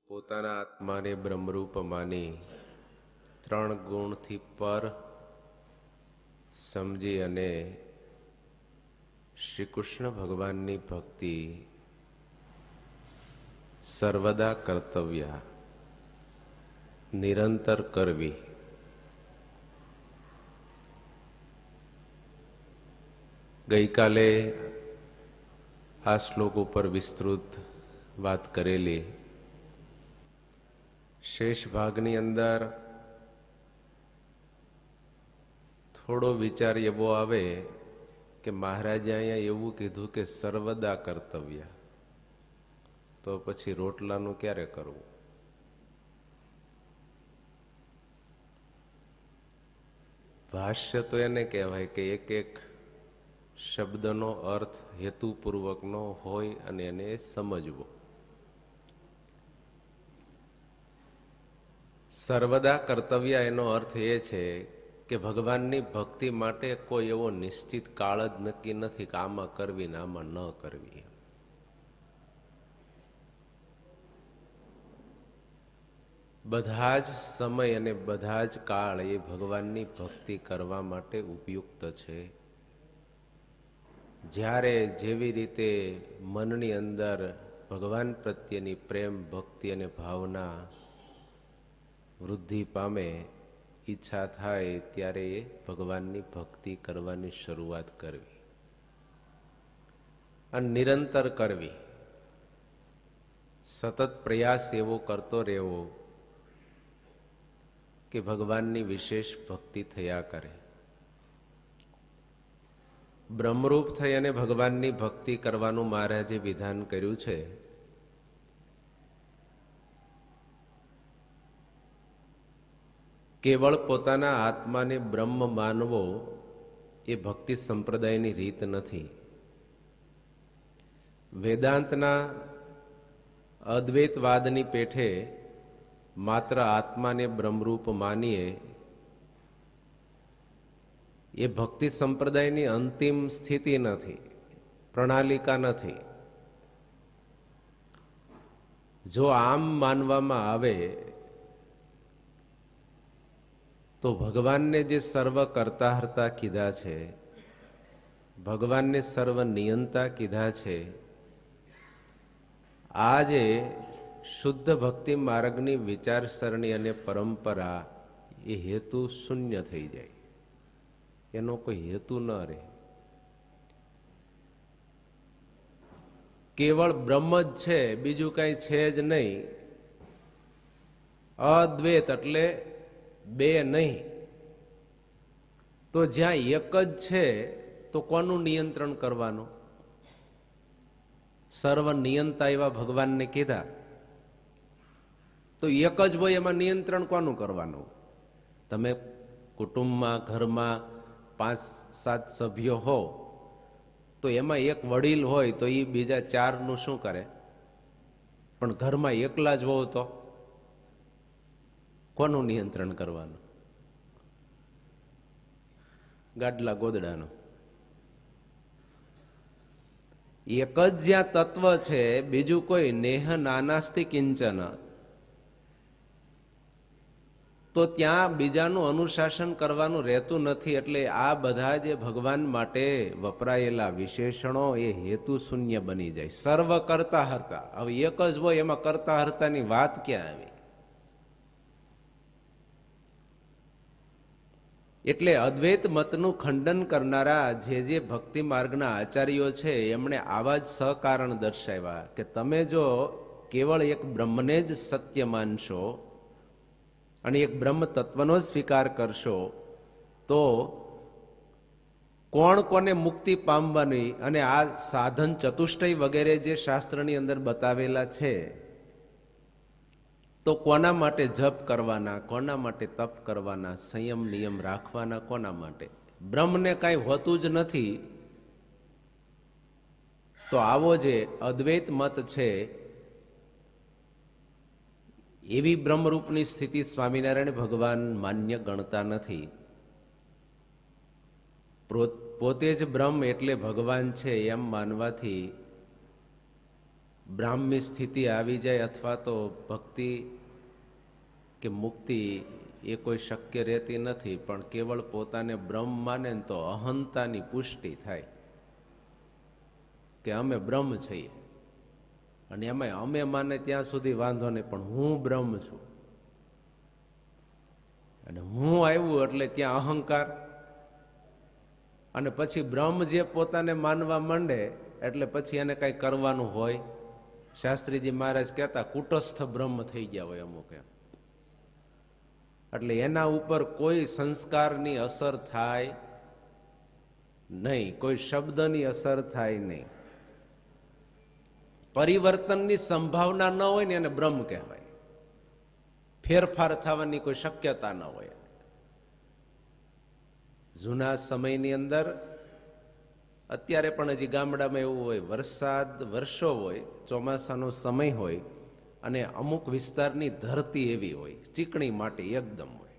પોતાના આત્માને બ્રહ્મરૂપ માની ત્રણ ગુણથી પર સમજી અને શ્રી કૃષ્ણ ભગવાનની ભક્તિ સર્વદા કર્તવ્ય, નિરંતર કરવી. ગઈકાલે આ શ્લોક ઉપર વિસ્તૃત વાત કરેલી. શેષ ભાગની અંદર થોડો વિચાર એવો આવે કે મહારાજે અહીંયા એવું કીધું કે સર્વદા કર્તવ્ય, તો પછી રોટલાનું ક્યારે કરવું? ભાષ્ય તો એને કહેવાય કે એક એક શબ્દનો અર્થ હેતુપૂર્વકનો હોય અને એને સમજવો. સર્વદા કર્તવ્ય એનો અર્થ એ છે કે ભગવાનની ભક્તિ માટે કોઈ એવો નિશ્ચિત કાળ જ નક્કી નથી કે આમાં કરવી ને આમાં ન કરવી. બધા જ સમય અને બધા જ કાળ એ ભગવાનની ભક્તિ કરવા માટે ઉપયુક્ત છે. જ્યારે જેવી રીતે મનની અંદર ભગવાન પ્રત્યેની પ્રેમ, ભક્તિ અને ભાવના વૃદ્ધિ પામે, ઈચ્છા થાય ત્યારે એ ભગવાનની ભક્તિ કરવાની શરૂઆત કરવી અને નિરંતર કરવી. સતત પ્રયાસ એવો કરતો રહેવો કે ભગવાનની વિશેષ ભક્તિ થયા કરે. બ્રહ્મરૂપ થઈ અને ભગવાનની ભક્તિ કરવાનું મહારાજે વિધાન કર્યું છે. કેવળ પોતાના આત્માને બ્રહ્મ માનવો એ ભક્તિ સંપ્રદાયની રીત નથી. વેદાંતના અદ્વૈતવાદની પેઠે માત્ર આત્માને બ્રહ્મરૂપ માનીએ એ ભક્તિ સંપ્રદાયની અંતિમ સ્થિતિ નથી, પ્રણાલિકા નથી. જો આમ માનવામાં આવે તો ભગવાનને જે સર્વ કરતા હર્તા કીધા છે, ભગવાનને સર્વ નિયંતા કીધા છે, આજે શુદ્ધ ભક્તિ માર્ગની વિચારસરણી અને પરંપરા એ હેતુ શૂન્ય થઈ જાય. એનો કોઈ હેતુ ન રહે. કેવળ બ્રહ્મ જ છે, બીજું કઈ છે જ નહીં. અદ્વૈત એટલે બે નહીં. તો જ્યાં એક જ છે તો કોનું નિયંત્રણ કરવાનું? સર્વ નિયંતા એવા ભગવાનને કીધા તો એક જ હોય, એમાં નિયંત્રણ કોનું કરવાનું? તમે કુટુંબમાં, ઘરમાં 5-7 સભ્યો હો તો એમાં એક વડીલ હોય તો એ બીજા 4નું શું કરે? પણ ઘરમાં એકલા જ હોવ તો કોનું નિયંત્રણ કરવાનું? ગાડલા ગોદડાનું. એક જ જ્યાં તત્વ છે, બીજું કોઈ નેહ નાનાસ્તિ કિંચન, તો ત્યાં બીજાનું અનુશાસન કરવાનું રહેતું નથી. એટલે આ બધા જે ભગવાન માટે વપરાયેલા વિશેષણો એ હેતુ શૂન્ય બની જાય. સર્વ કરતા હરતા. હવે એક જ હોય એમાં કરતા હરતાની વાત ક્યાં આવી? એટલે અદ્વૈત મતનું ખંડન કરનારા જે ભક્તિ માર્ગના આચાર્યો છે એમણે આવા જ સહકારણ દર્શાવ્યા કે તમે જો કેવળ એક બ્રહ્મને જ સત્ય માનશો અને એક બ્રહ્મ તત્વનો સ્વીકાર કરશો તો કોણ કોને મુક્તિ પામવાની અને આ સાધન ચતુષ્ટય વગેરે જે શાસ્ત્રની અંદર બતાવેલા છે, તો કોના માટે જપ કરવાના, કોના માટે તપ કરવાના, સંયમ નિયમ રાખવાના, કોના માટે? બ્રહ્મને કાંઈ હોતું જ નથી. તો આવો જે અદ્વૈત મત છે એવી બ્રહ્મરૂપની સ્થિતિ સ્વામિનારાયણ ભગવાન માન્ય ગણતા નથી. પોતે જ બ્રહ્મ એટલે ભગવાન છે એમ માનવાથી બ્રાહ્મી સ્થિતિ આવી જાય અથવા તો ભક્તિ કે મુક્તિ એ કોઈ શક્ય રહેતી નથી, પણ કેવળ પોતાને બ્રહ્મ માને ને તો અહંતાની પુષ્ટિ થાય કે અમે બ્રહ્મ છીએ. અને એમાં અમે માને ત્યાં સુધી વાંધો નહીં, પણ હું બ્રહ્મ છું. અને હું આવ્યું એટલે ત્યાં અહંકાર, અને પછી બ્રહ્મ જે પોતાને માનવા માંડે એટલે પછી એને કઈ કરવાનું હોય. શાસ્ત્રીજી મહારાજ કહેતા કુટસ્થ બ્રહ્મ થઈ ગયા હોય અમુક એમ. એટલે એના ઉપર કોઈ સંસ્કારની અસર થાય નહીં, કોઈ શબ્દની અસર થાય નહીં. પરિવર્તનની સંભાવના ન હોય ને એને બ્રહ્મ કહેવાય. ફેરફાર થવાની કોઈ શક્યતા ન હોય. જૂના સમયની અંદર, અત્યારે પણ હજી ગામડામાં એવું હોય, વરસાદ વર્ષો હોય, ચોમાસાનો સમય હોય, અને અમુક વિસ્તારની ધરતી એવી હોય, ચીકણી માટી એકદમ હોય,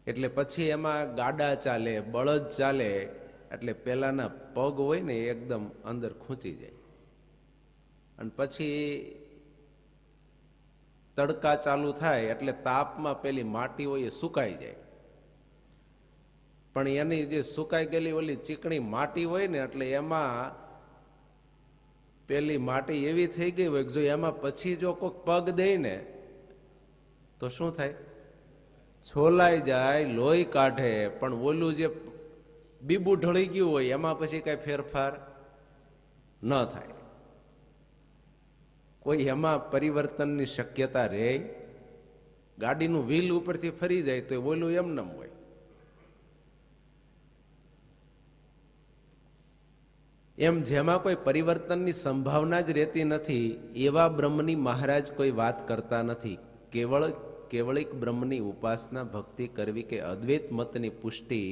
એટલે પછી એમાં ગાડા ચાલે, બળદ ચાલે, એટલે પેલાના પગ હોય ને એકદમ અંદર ખૂંચી જાય. અને પછી તડકા ચાલુ થાય એટલે તાપમાં પેલી માટી હોય એ સુકાઈ જાય. પણ એની જે સુકાઈ ગયેલી ઓલી ચીકણી માટી હોય ને, એટલે એમાં પેલી માટી એવી થઈ ગઈ હોય કે જો એમાં પછી જો કોઈ પગ દે ને તો શું થાય? છોલાઈ જાય, લોહી કાઢે. પણ ઓલું જે બીબું ઢળી ગયું હોય એમાં પછી કઈ ફેરફાર ન થાય. કોઈ એમાં પરિવર્તનની શક્યતા રહે? ગાડીનું વ્હીલ ઉપરથી ફરી જાય તો ઓલું એમનેમ હોય. એમ જેમાં કોઈ પરિવર્તનની સંભાવના જ રહેતી નથી, એવા બ્રહ્મની મહારાજ કોઈ વાત કરતા નથી. કેવળિક બ્રહ્મની ઉપાસના ભક્તિ કરવી કે અદ્વૈત મતની પુષ્ટિ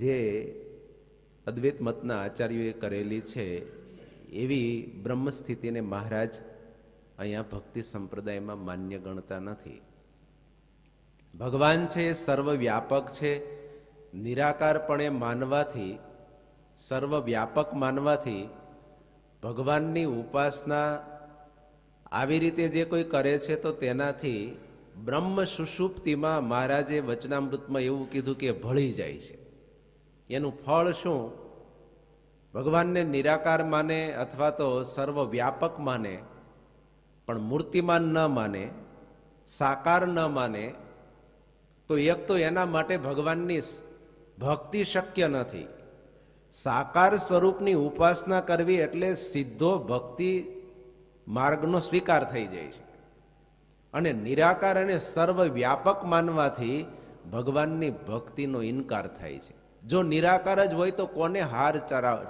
જે અદ્વૈત મતના આચાર્યોએ કરેલી છે, એવી બ્રહ્મ સ્થિતિને મહારાજ અહીંયા ભક્તિ સંપ્રદાયમાં માન્ય ગણતા નથી. ભગવાન છે એ સર્વવ્યાપક છે. નિરાકારપણે માનવાથી, સર્વવ્યાપક માનવાથી ભગવાનની ઉપાસના આવી રીતે જે કોઈ કરે છે તો તેનાથી બ્રહ્મ સુષુપ્તિમાં મહારાજે વચનામૃતમાં એવું કીધું કે ભળી જાય છે. એનું ફળ શું? ભગવાનને નિરાકાર માને અથવા તો સર્વવ્યાપક માને, પણ મૂર્તિમાન ન માને, સાકાર ન માને, તો એક તો એના માટે ભગવાનની ભક્તિ શક્ય નથી. સાકાર સ્વરૂપની ઉપાસના કરવી એટલે સીધો ભક્તિ માર્ગનો સ્વીકાર થઈ જાય છે. અને નિરાકાર અને સર્વવ્યાપક માનવાથી ભગવાનની ભક્તિનો ઇનકાર થાય છે. જો નિરાકાર જ હોય તો કોને હાર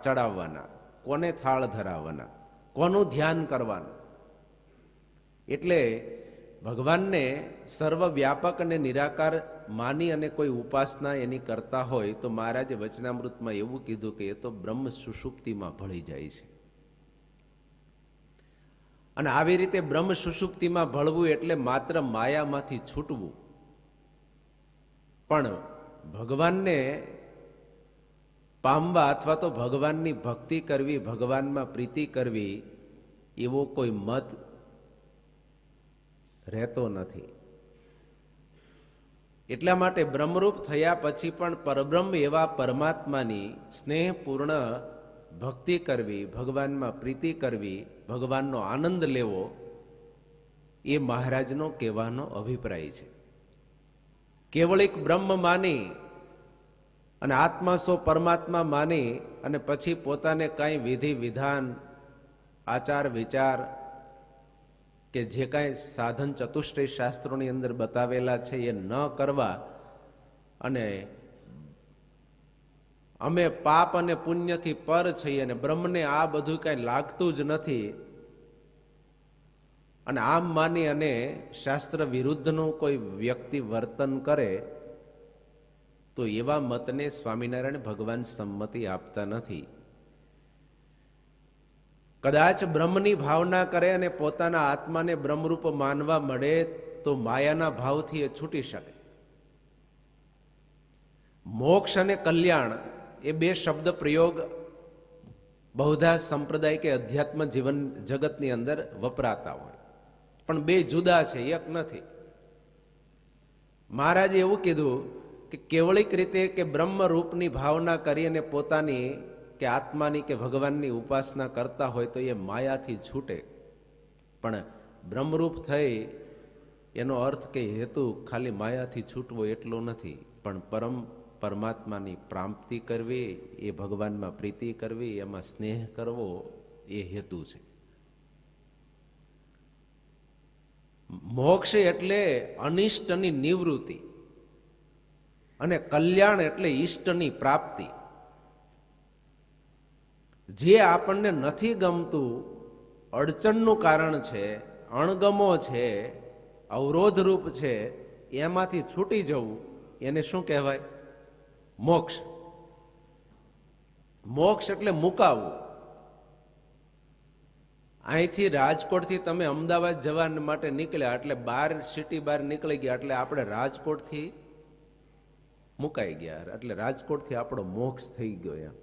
ચડાવવાના, કોને થાળ ધરાવવાના, કોનું ધ્યાન કરવાનું? એટલે ભગવાનને સર્વવ્યાપક અને નિરાકાર માની અને કોઈ ઉપાસના એની કરતા હોય તો મહારાજે વચનામૃતમાં એવું કીધું કે એ તો બ્રહ્મ સુષુપ્તિમાં ભળી જાય છે. અને આવી રીતે બ્રહ્મ સુષુપ્તિમાં ભળવું એટલે માત્ર માયામાંથી છૂટવું. પણ ભગવાનને પામવા અથવા તો ભગવાનની ભક્તિ કરવી, ભગવાનમાં પ્રીતિ કરવી, એવો કોઈ મત રહેતો નથી. એટલા માટે બ્રહ્મરૂપ થયા પછી પણ પરબ્રહ્મ એવા પરમાત્માની સ્નેહપૂર્ણ ભક્તિ કરવી, ભગવાનમાં પ્રીતિ કરવી, ભગવાનનો આનંદ લેવો, એ મહારાજનો કહેવાનો અભિપ્રાય છે. કેવળિક બ્રહ્મ માની અને આત્મા સો પરમાત્મા માની અને પછી પોતાને કઈ વિધિ વિધાન, આચાર વિચાર કે જે કાંઈ સાધન ચતુષ્ટય શાસ્ત્રોની અંદર બતાવેલા છે એ ન કરવા, અને અમે પાપ અને પુણ્યથી પર છીએ અને બ્રહ્મને આ બધું કાંઈ લાગતું જ નથી, અને આમ માની અને શાસ્ત્ર વિરુદ્ધનું કોઈ વ્યક્તિ વર્તન કરે તો એવા મતને સ્વામિનારાયણ ભગવાન સંમતિ આપતા નથી. કદાચ બ્રહ્મની ભાવના કરે અને પોતાના આત્માને બ્રહ્મરૂપ માનવા મળે તો માયાના ભાવથી એ છૂટી શકે. મોક્ષ અને કલ્યાણ એ બે શબ્દ પ્રયોગ બહુધા સંપ્રદાય કે અધ્યાત્મ જીવન જગતની અંદર વપરાતા હોય, પણ બે જુદા છે, એક નથી. મહારાજે એવું કીધું કે કેવળિક રીતે કે બ્રહ્મરૂપની ભાવના કરીને પોતાની કે આત્માની કે ભગવાનની ઉપાસના કરતા હોય તો એ માયાથી છૂટે, પણ બ્રહ્મરૂપ થઈ એનો અર્થ કે હેતુ ખાલી માયાથી છૂટવો એટલો નથી, પણ પરમાત્માની પ્રાપ્તિ કરવી, એ ભગવાનમાં પ્રીતિ કરવી, એમાં સ્નેહ કરવો, એ હેતુ છે. મોક્ષ એટલે અનિષ્ટની નિવૃત્તિ અને કલ્યાણ એટલે ઈષ્ટની પ્રાપ્તિ. જે આપણને નથી ગમતું, અડચણનું કારણ છે, અણગમો છે, અવરોધરૂપ છે, એમાંથી છૂટી જવું, એને શું કહેવાય? મોક્ષ. મોક્ષ એટલે મુકાવવું. અહીંથી રાજકોટથી તમે અમદાવાદ જવા માટે નીકળ્યા એટલે સિટી બહાર નીકળી ગયા એટલે આપણે રાજકોટથી મુકાઈ ગયા, એટલે રાજકોટથી આપણો મોક્ષ થઈ ગયો એમ.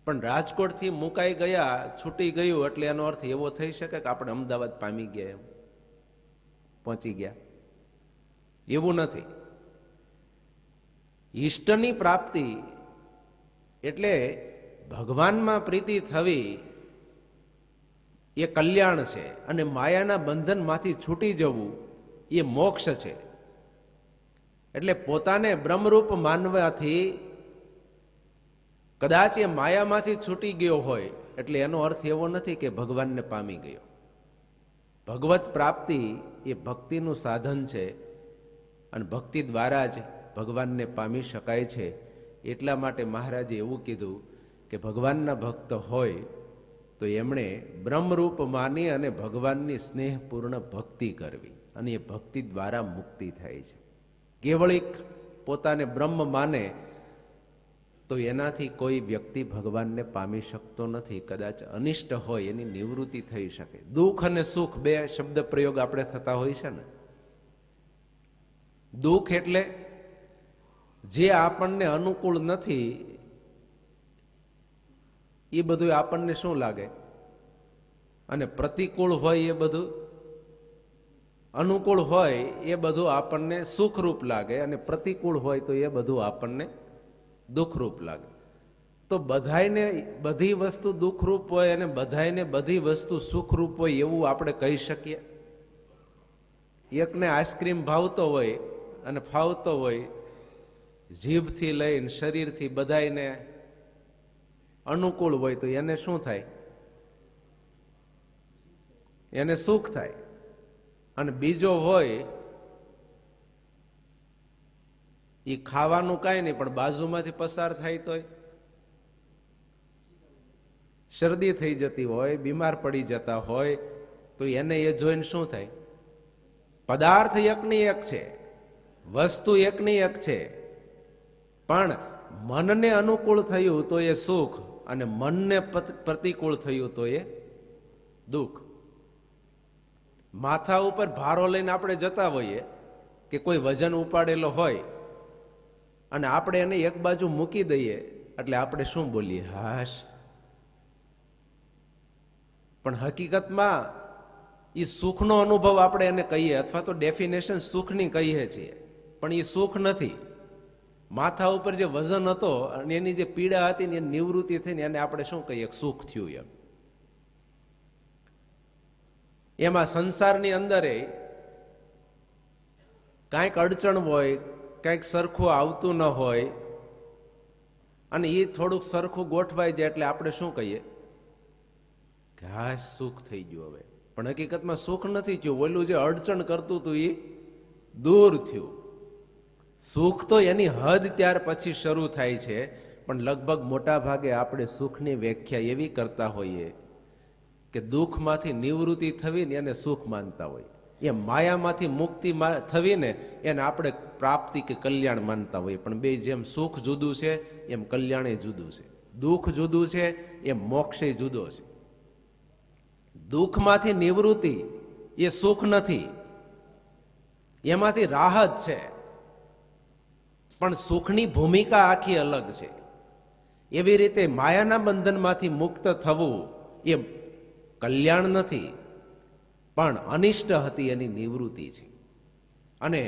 પણ રાજકોટથી મુકાઈ ગયા, છૂટી ગયું એટલે એનો અર્થ એવો થઈ શકે કે આપણે અમદાવાદ પામી ગયા, એમ પહોંચી ગયા, એવું નથી. ઈષ્ટની પ્રાપ્તિ એટલે ભગવાનમાં પ્રીતિ થવી, એ કલ્યાણ છે, અને માયાના બંધનમાંથી છૂટી જવું એ મોક્ષ છે. એટલે પોતાને બ્રહ્મરૂપ માનવાથી કદાચ એ માયામાંથી છૂટી ગયો હોય એટલે એનો અર્થ એવો નથી કે ભગવાનને પામી ગયો. ભગવત પ્રાપ્તિ એ ભક્તિનું સાધન છે, અને ભક્તિ દ્વારા જ ભગવાનને પામી શકાય છે. એટલા માટે મહારાજે એવું કીધું કે ભગવાનના ભક્ત હોય તો એમણે બ્રહ્મરૂપ માની અને ભગવાનની સ્નેહપૂર્ણ ભક્તિ કરવી, અને એ ભક્તિ દ્વારા મુક્તિ થાય છે. કેવળિક પોતાને બ્રહ્મ માને તો એનાથી કોઈ વ્યક્તિ ભગવાનને પામી શકતો નથી. કદાચ અનિષ્ટ હોય એની નિવૃત્તિ થઈ શકે. દુઃખ અને સુખ બે શબ્દ પ્રયોગ આપણે થતા હોય છે ને. દુઃખ એટલે જે આપણને અનુકૂળ નથી એ બધું આપણને શું લાગે, અને પ્રતિકૂળ હોય એ બધું અનુકૂળ હોય એ બધું આપણને સુખરૂપ લાગે, અને પ્રતિકૂળ હોય તો એ બધું આપણને દુઃખરૂપ લાગે. તો બધાયને બધી વસ્તુ દુઃખરૂપ હોય અને બધાયને બધી વસ્તુ સુખરૂપ હોય એવું આપણે કહી શકીએ? એકને આઈસ્ક્રીમ ભાવતો હોય અને ફાવતો હોય, જીભથી લઈને શરીરથી બધાયને અનુકૂળ હોય તો એને શું થાય? એને સુખ થાય. અને બીજો હોય એ ખાવાનું કાંઈ નહીં, પણ બાજુમાંથી પસાર થાય તોય શરદી થઈ જતી હોય, બીમાર પડી જતા હોય તો એને એ જોઈને શું થાય? પદાર્થ એકની એક છે, વસ્તુ એકની એક છે, પણ મનને અનુકૂળ થયું તો એ સુખ, અને મનને પ્રતિકૂળ થયું તો એ દુઃખ. માથા ઉપર ભારો લઈને આપણે જતા હોઈએ કે કોઈ વજન ઉપાડેલો હોય અને આપણે એને એક બાજુ મૂકી દઈએ એટલે આપણે શું બોલીએ? હાશ. પણ હકીકતમાં એ સુખનો અનુભવ આપણે એને કહીએ, અથવા તો ડેફિનેશન સુખની કહીએ છીએ, પણ એ સુખ નથી. માથા ઉપર જે વજન હતો અને એની જે પીડા હતી ને એની નિવૃત્તિ થઈને એને આપણે શું કહીએ? સુખ થયું. એમ એમાં સંસારની અંદર કાંઈક અડચણ હોય, કાંઈક સરખું આવતું ન હોય, અને એ થોડુંક સરખું ગોઠવાઈ જાય એટલે આપણે શું કહીએ? કે હા, સુખ થઈ ગયું હવે. પણ હકીકતમાં સુખ નથી થયું, ઓલું જે અડચણ કરતું હતું એ દૂર થયું. સુખ તો એની હદ ત્યાર પછી શરૂ થાય છે, પણ લગભગ મોટા ભાગે આપણે સુખની વ્યાખ્યા એવી કરતા હોઈએ કે દુઃખમાંથી નિવૃત્તિ થવી ને એને સુખ માનતા હોય. એ માયામાંથી મુક્તિ થવી ને એને આપણે પ્રાપ્તિ કે કલ્યાણ માનતા હોઈએ. પણ બે જેમ સુખ જુદું છે એમ કલ્યાણ જુદું છે, દુઃખ જુદું છે એમ મોક્ષ જુદો છે. દુઃખમાંથી નિવૃત્તિ એ સુખ નથી, એમાંથી રાહત છે, પણ સુખની ભૂમિકા આખી અલગ છે. એવી રીતે માયાના બંધનમાંથી મુક્ત થવું એ કલ્યાણ નથી, પણ અનિષ્ટ હતી એની નિવૃત્તિ છે. અને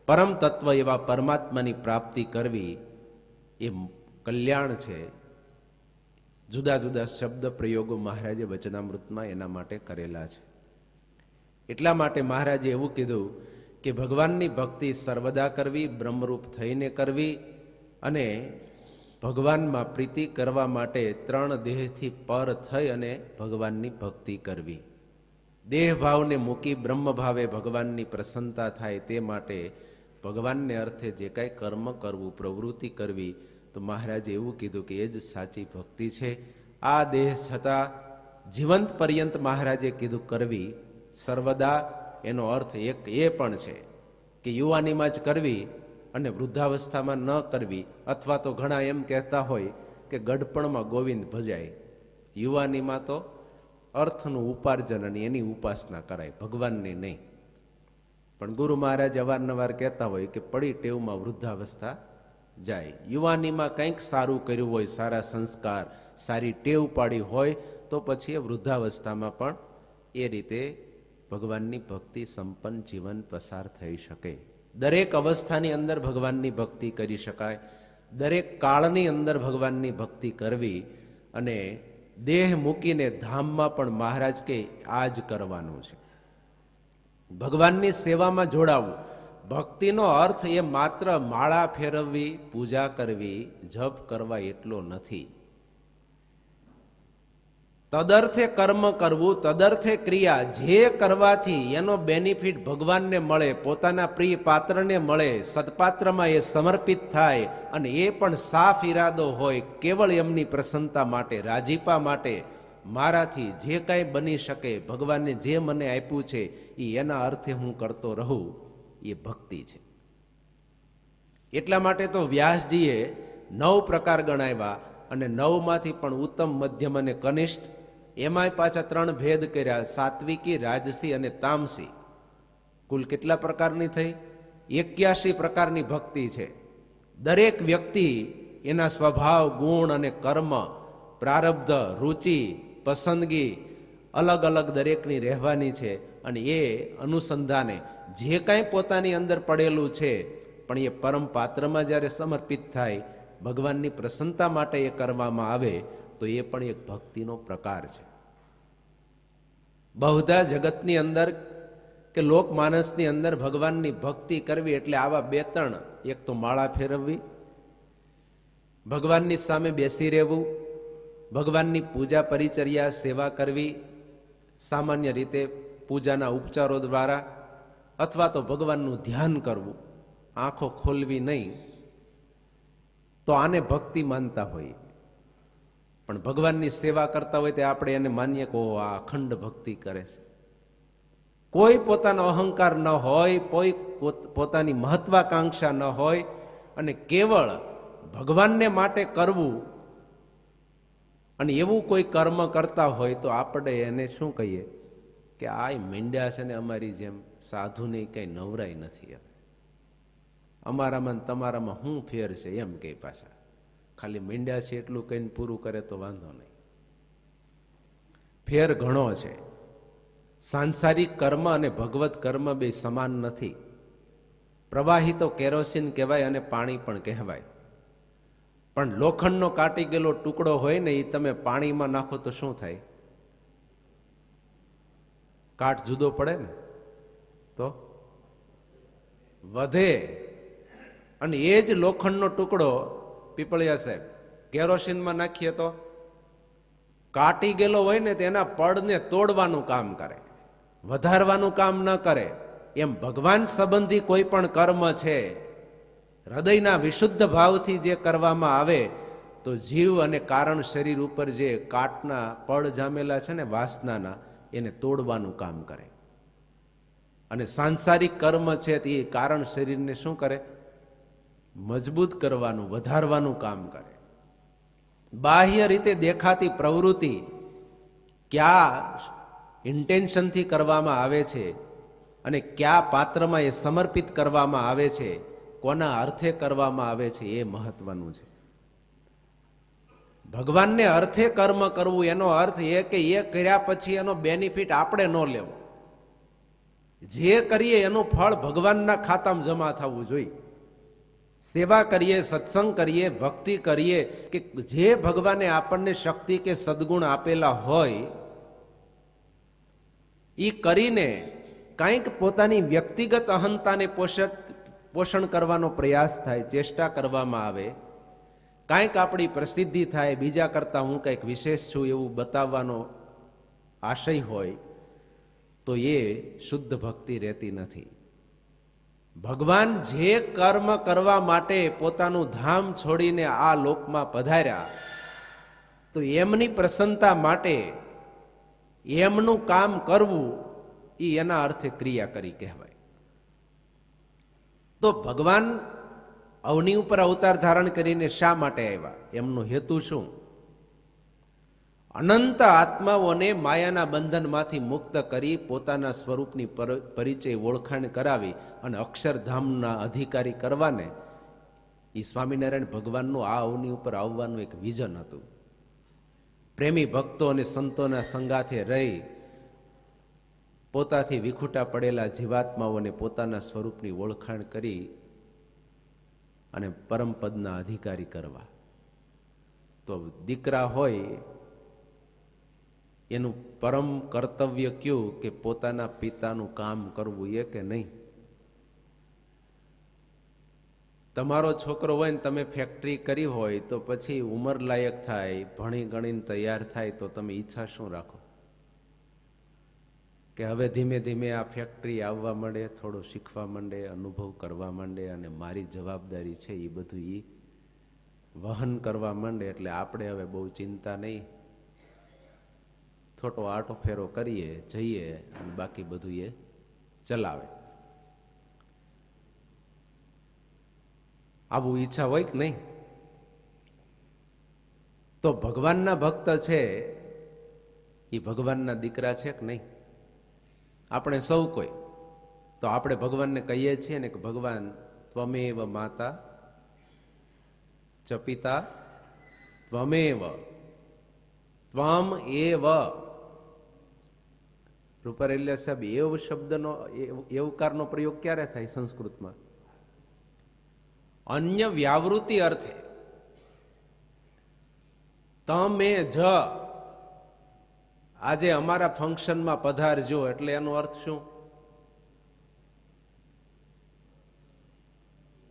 પરમ તત્વ એવા પરમાત્માની પ્રાપ્તિ કરવી એ કલ્યાણ છે. જુદા જુદા શબ્દ પ્રયોગો મહારાજે વચનામૃતમાં એના માટે કરેલા છે. એટલા માટે મહારાજે એવું કીધું કે ભગવાનની ભક્તિ સર્વદા કરવી, બ્રહ્મરૂપ થઈને કરવી, અને ભગવાનમાં પ્રીતિ કરવા માટે 3 દેહથી પર થઈ અને ભગવાનની ભક્તિ કરવી. દેહ ભાવને મૂકી બ્રહ્મ ભાવે ભગવાનની પ્રસન્નતા થાય તે માટે ભગવાનને અર્થે જે કાંઈ કર્મ કરવું, પ્રવૃત્તિ કરવી, તો મહારાજે એવું કીધું કે એ જ સાચી ભક્તિ છે. આ દેહ છતાં જીવંત પર્યંત મહારાજે કીધું કરવી સર્વદા. એનો અર્થ એક એ પણ છે કે યુવાનીમાં જ કરવી અને વૃદ્ધાવસ્થામાં ન કરવી, અથવા તો ઘણા એમ કહેતા હોય કે ગડપણમાં ગોવિંદ ભજાય. યુવાનીમાં તો અર્થનું ઉપાર્જન અને એની ઉપાસના કરાય, ભગવાનની નહીં. પણ ગુરુ મહારાજ અવારનવાર કહેતા હોય કે પડી ટેવમાં વૃદ્ધાવસ્થા જાય. યુવાનીમાં કંઈક સારું કર્યું હોય, સારા સંસ્કાર, સારી ટેવ પાડી હોય, તો પછી એ વૃદ્ધાવસ્થામાં પણ એ રીતે ભગવાનની ભક્તિ સંપન્ન જીવન પસાર થઈ શકે. દરેક અવસ્થાની અંદર ભગવાનની ભક્તિ કરી શકાય, દરેક કાળની અંદર ભગવાનની ભક્તિ કરવી. અને દેહ મૂકીને ધામમાં પણ મહારાજ કે આ જ કરવાનું છે, ભગવાનની સેવામાં જોડાવું. ભક્તિનો અર્થ એ માત્ર માળા ફેરવવી, પૂજા કરવી, જપ કરવા એટલો નથી. તદર્થે કર્મ કરવું, તદર્થે ક્રિયા, જે કરવાથી એનો બેનિફિટ ભગવાનને મળે, પોતાના પ્રિય પાત્રને મળે, સત્પાત્રમાં એ સમર્પિત થાય, અને એ પણ સાફ ઈરાદો હોય, કેવળ એમની પ્રસન્નતા માટે, રાજીપા માટે, મારાથી જે કાંઈ બની શકે, ભગવાનને જે મને આપ્યું છે એ એના અર્થે હું કરતો રહું, એ ભક્તિ છે. એટલા માટે તો વ્યાસજીએ 9 પ્રકાર ગણાવ્યા, અને 9માંથી પણ ઉત્તમ, મધ્યમ અને કનિષ્ઠ, એમાંય પાછા 3 ભેદ કર્યા, સાત્વિકી, રાજસી અને તામસી. કુલ કેટલા પ્રકારની થઈ? 81 પ્રકારની ભક્તિ છે. દરેક વ્યક્તિ એના સ્વભાવ, ગુણ અને કર્મ, પ્રારબ્ધ, રુચિ, પસંદગી અલગ અલગ દરેકની રહેવાની છે. અને એ અનુસંધાને જે કાંઈ પોતાની અંદર પડેલું છે, પણ એ પરમ પાત્રમાં જ્યારે સમર્પિત થાય, ભગવાનની પ્રસન્નતા માટે એ કરવામાં આવે, તો એ પણ એક ભક્તિનો પ્રકાર છે. બહુધા જગતની અંદર કે લોકમાનસની અંદર ભગવાનની ભક્તિ કરવી એટલે આવા 2-3, એક તો માળા ફેરવવી, ભગવાનની સામે બેસી રહેવું, ભગવાનની પૂજા પરિચર્યા સેવા કરવી, સામાન્ય રીતે પૂજાના ઉપચારો દ્વારા, અથવા તો ભગવાનનું ધ્યાન કરવું, આંખો ખોલવી નહીં, તો આને ભક્તિ માનતા હોય. પણ ભગવાનની સેવા કરતા હોય તો આપણે એને માનીએ કે આ અખંડ ભક્તિ કરે છે. કોઈ પોતાનો અહંકાર ન હોય, કોઈ પોતાની મહત્વાકાંક્ષા ન હોય, અને કેવળ ભગવાનને માટે કરવું, અને એવું કોઈ કર્મ કરતા હોય તો આપણે એને શું કહીએ કે આ મીંડ્યા છે ને અમારી જેમ, સાધુની કઈ નવરાઈ નથી, અમારામાં તમારામાં શું ફેર છે એમ કે પાછા ખાલી મીંડ્યા છે એટલું કહીને પૂરું કરે તો વાંધો નહીં. ફેર ઘણો છે. સાંસારિક કર્મ અને ભગવત કર્મ બે સમાન નથી. પ્રવાહી તો કેરોસીન કહેવાય અને પાણી પણ કહેવાય. પણ લોખંડનો કાટી ગયેલો ટુકડો હોય ને, એ તમે પાણીમાં નાખો તો શું થાય? કાટ જુદો પડે ને, તો વધે. અને એ જ લોખંડનો ટુકડો પીપળિયા સાહેબ કેરોસીનમાં નાખીએ તો કાટી ગયેલો હોય ને તેના પડને તોડવાનું કામ કરે, વધારવાનું કામ ન કરે. એમ ભગવાન સંબંધી કોઈ પણ કર્મ છે, હૃદયના વિશુદ્ધ ભાવથી જે કરવામાં આવે તો જીવ અને કારણ શરીર ઉપર જે કાટના પડ જામેલા છે ને વાસનાના, એને તોડવાનું કામ કરે. અને સાંસારિક કર્મ છે એ કારણ શરીરને શું કરે? મજબૂત કરવાનું, વધારવાનું કામ કરે. બાહ્ય રીતે દેખાતી પ્રવૃત્તિ કયા ઇન્ટેન્શનથી કરવામાં આવે છે અને કયા પાત્રમાં એ સમર્પિત કરવામાં આવે છે, કોના અર્થે કરવામાં આવે છે, એ મહત્વનું છે. ભગવાનને અર્થે કર્મ કરવું એનો અર્થ એ કે એ કર્યા પછી એનો બેનિફિટ આપણે ન લેવો. જે કરીએ એનું ફળ ભગવાનના ખાતામાં જમા થવું જોઈએ. સેવા કરીએ, સત્સંગ કરીએ, ભક્તિ કરીએ, કે જે ભગવાને આપણને શક્તિ કે સદગુણ આપેલા હોય એ કરીને કંઈક પોતાની વ્યક્તિગત અહંતાને પોષણ કરવાનો પ્રયાસ થાય, ચેષ્ટા કરવામાં આવે, કાંઈક આપણી પ્રસિદ્ધિ થાય, બીજા કરતાં હું કંઈક વિશેષ છું એવું બતાવવાનો આશય હોય, તો એ શુદ્ધ ભક્તિ રહેતી નથી. ભગવાન જે કર્મ કરવા માટે પોતાનું ધામ છોડીને આ લોકમાં પધાર્યા, તો એમની પ્રસન્નતા માટે એમનું કામ કરવું એ એના અર્થે ક્રિયા કરી કહેવાય. તો ભગવાન અવની ઉપર અવતાર ધારણ કરીને શા માટે આવ્યા? એમનો હેતુ શું? અનંત આત્માઓને માયાના બંધનમાંથી મુક્ત કરી પોતાના સ્વરૂપની પરિચય ઓળખાણ કરાવી અને અક્ષરધામના અધિકારી કરવાને એ સ્વામિનારાયણ ભગવાનનું આ અવની ઉપર આવવાનું એક વિઝન હતું. પ્રેમી ભક્તો અને સંતોના સંગાથે રહી પોતાથી વિખૂટા પડેલા જીવાત્માઓને પોતાના સ્વરૂપની ઓળખાણ કરી અને પરમપદના અધિકારી કરવા. તો દીકરા હોય એનું પરમ કર્તવ્ય કયું કે પોતાના પિતાનું કામ કરવું, એ કે નહીં? તમારો છોકરો હોય ને તમે ફેક્ટરી કરી હોય તો પછી ઉંમર લાયક થાય, ભણી ગણીને તૈયાર થાય, તો તમે ઈચ્છા શું રાખો કે હવે ધીમે ધીમે આ ફેક્ટરી આવવા માંડે, થોડું શીખવા માંડે, અનુભવ કરવા માંડે અને મારી જવાબદારી છે એ બધું એ વહન કરવા માંડે, એટલે આપણે હવે બહુ ચિંતા નહીં, થોડો આટો ફેરો કરીએ, જઈએ અને બાકી બધું એ ચલાવે. આવું ઈચ્છા હોય કે નહીં? તો ભગવાનના ભક્ત છે એ ભગવાનના દીકરા છે કે નહીં? આપણે સૌ કોઈ તો આપણે ભગવાનને કહીએ છીએ ને કે ભગવાન ત્વમેવ માતા ચ પિતા ત્વમેવ ત્વમ એવ. રૂપારેલિયા સાહેબ એવ શબ્દનો એવકારનો પ્રયોગ ક્યારે થાય સંસ્કૃતમાં? અન્ય વ્યાવૃત્તિ અર્થે. તમે જ આજે અમારા ફંક્શનમાં પધારજો એટલે એનો અર્થ શું?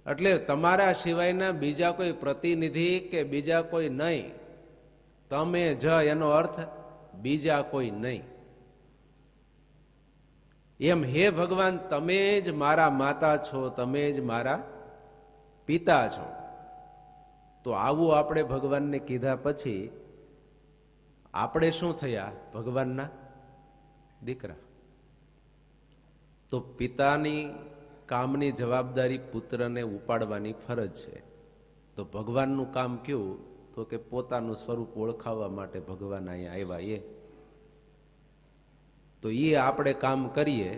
એટલે તમારા સિવાયના બીજા કોઈ પ્રતિનિધિ કે બીજા કોઈ નહીં. તમે જ એનો અર્થ બીજા કોઈ નહીં. એમ હે ભગવાન, તમે જ મારા માતા છો, તમે જ મારા પિતા છો. તો આવું આપણે ભગવાનને કીધા પછી આપણે શું થયા? ભગવાનના દીકરા. તો પિતાની કામની જવાબદારી પુત્રને ઉપાડવાની ફરજ છે. તો ભગવાનનું કામ કયું? તો કે પોતાનું સ્વરૂપ ઓળખાવવા માટે ભગવાન અહીંયા આવ્યા. તો એ આપણે કામ કરીએ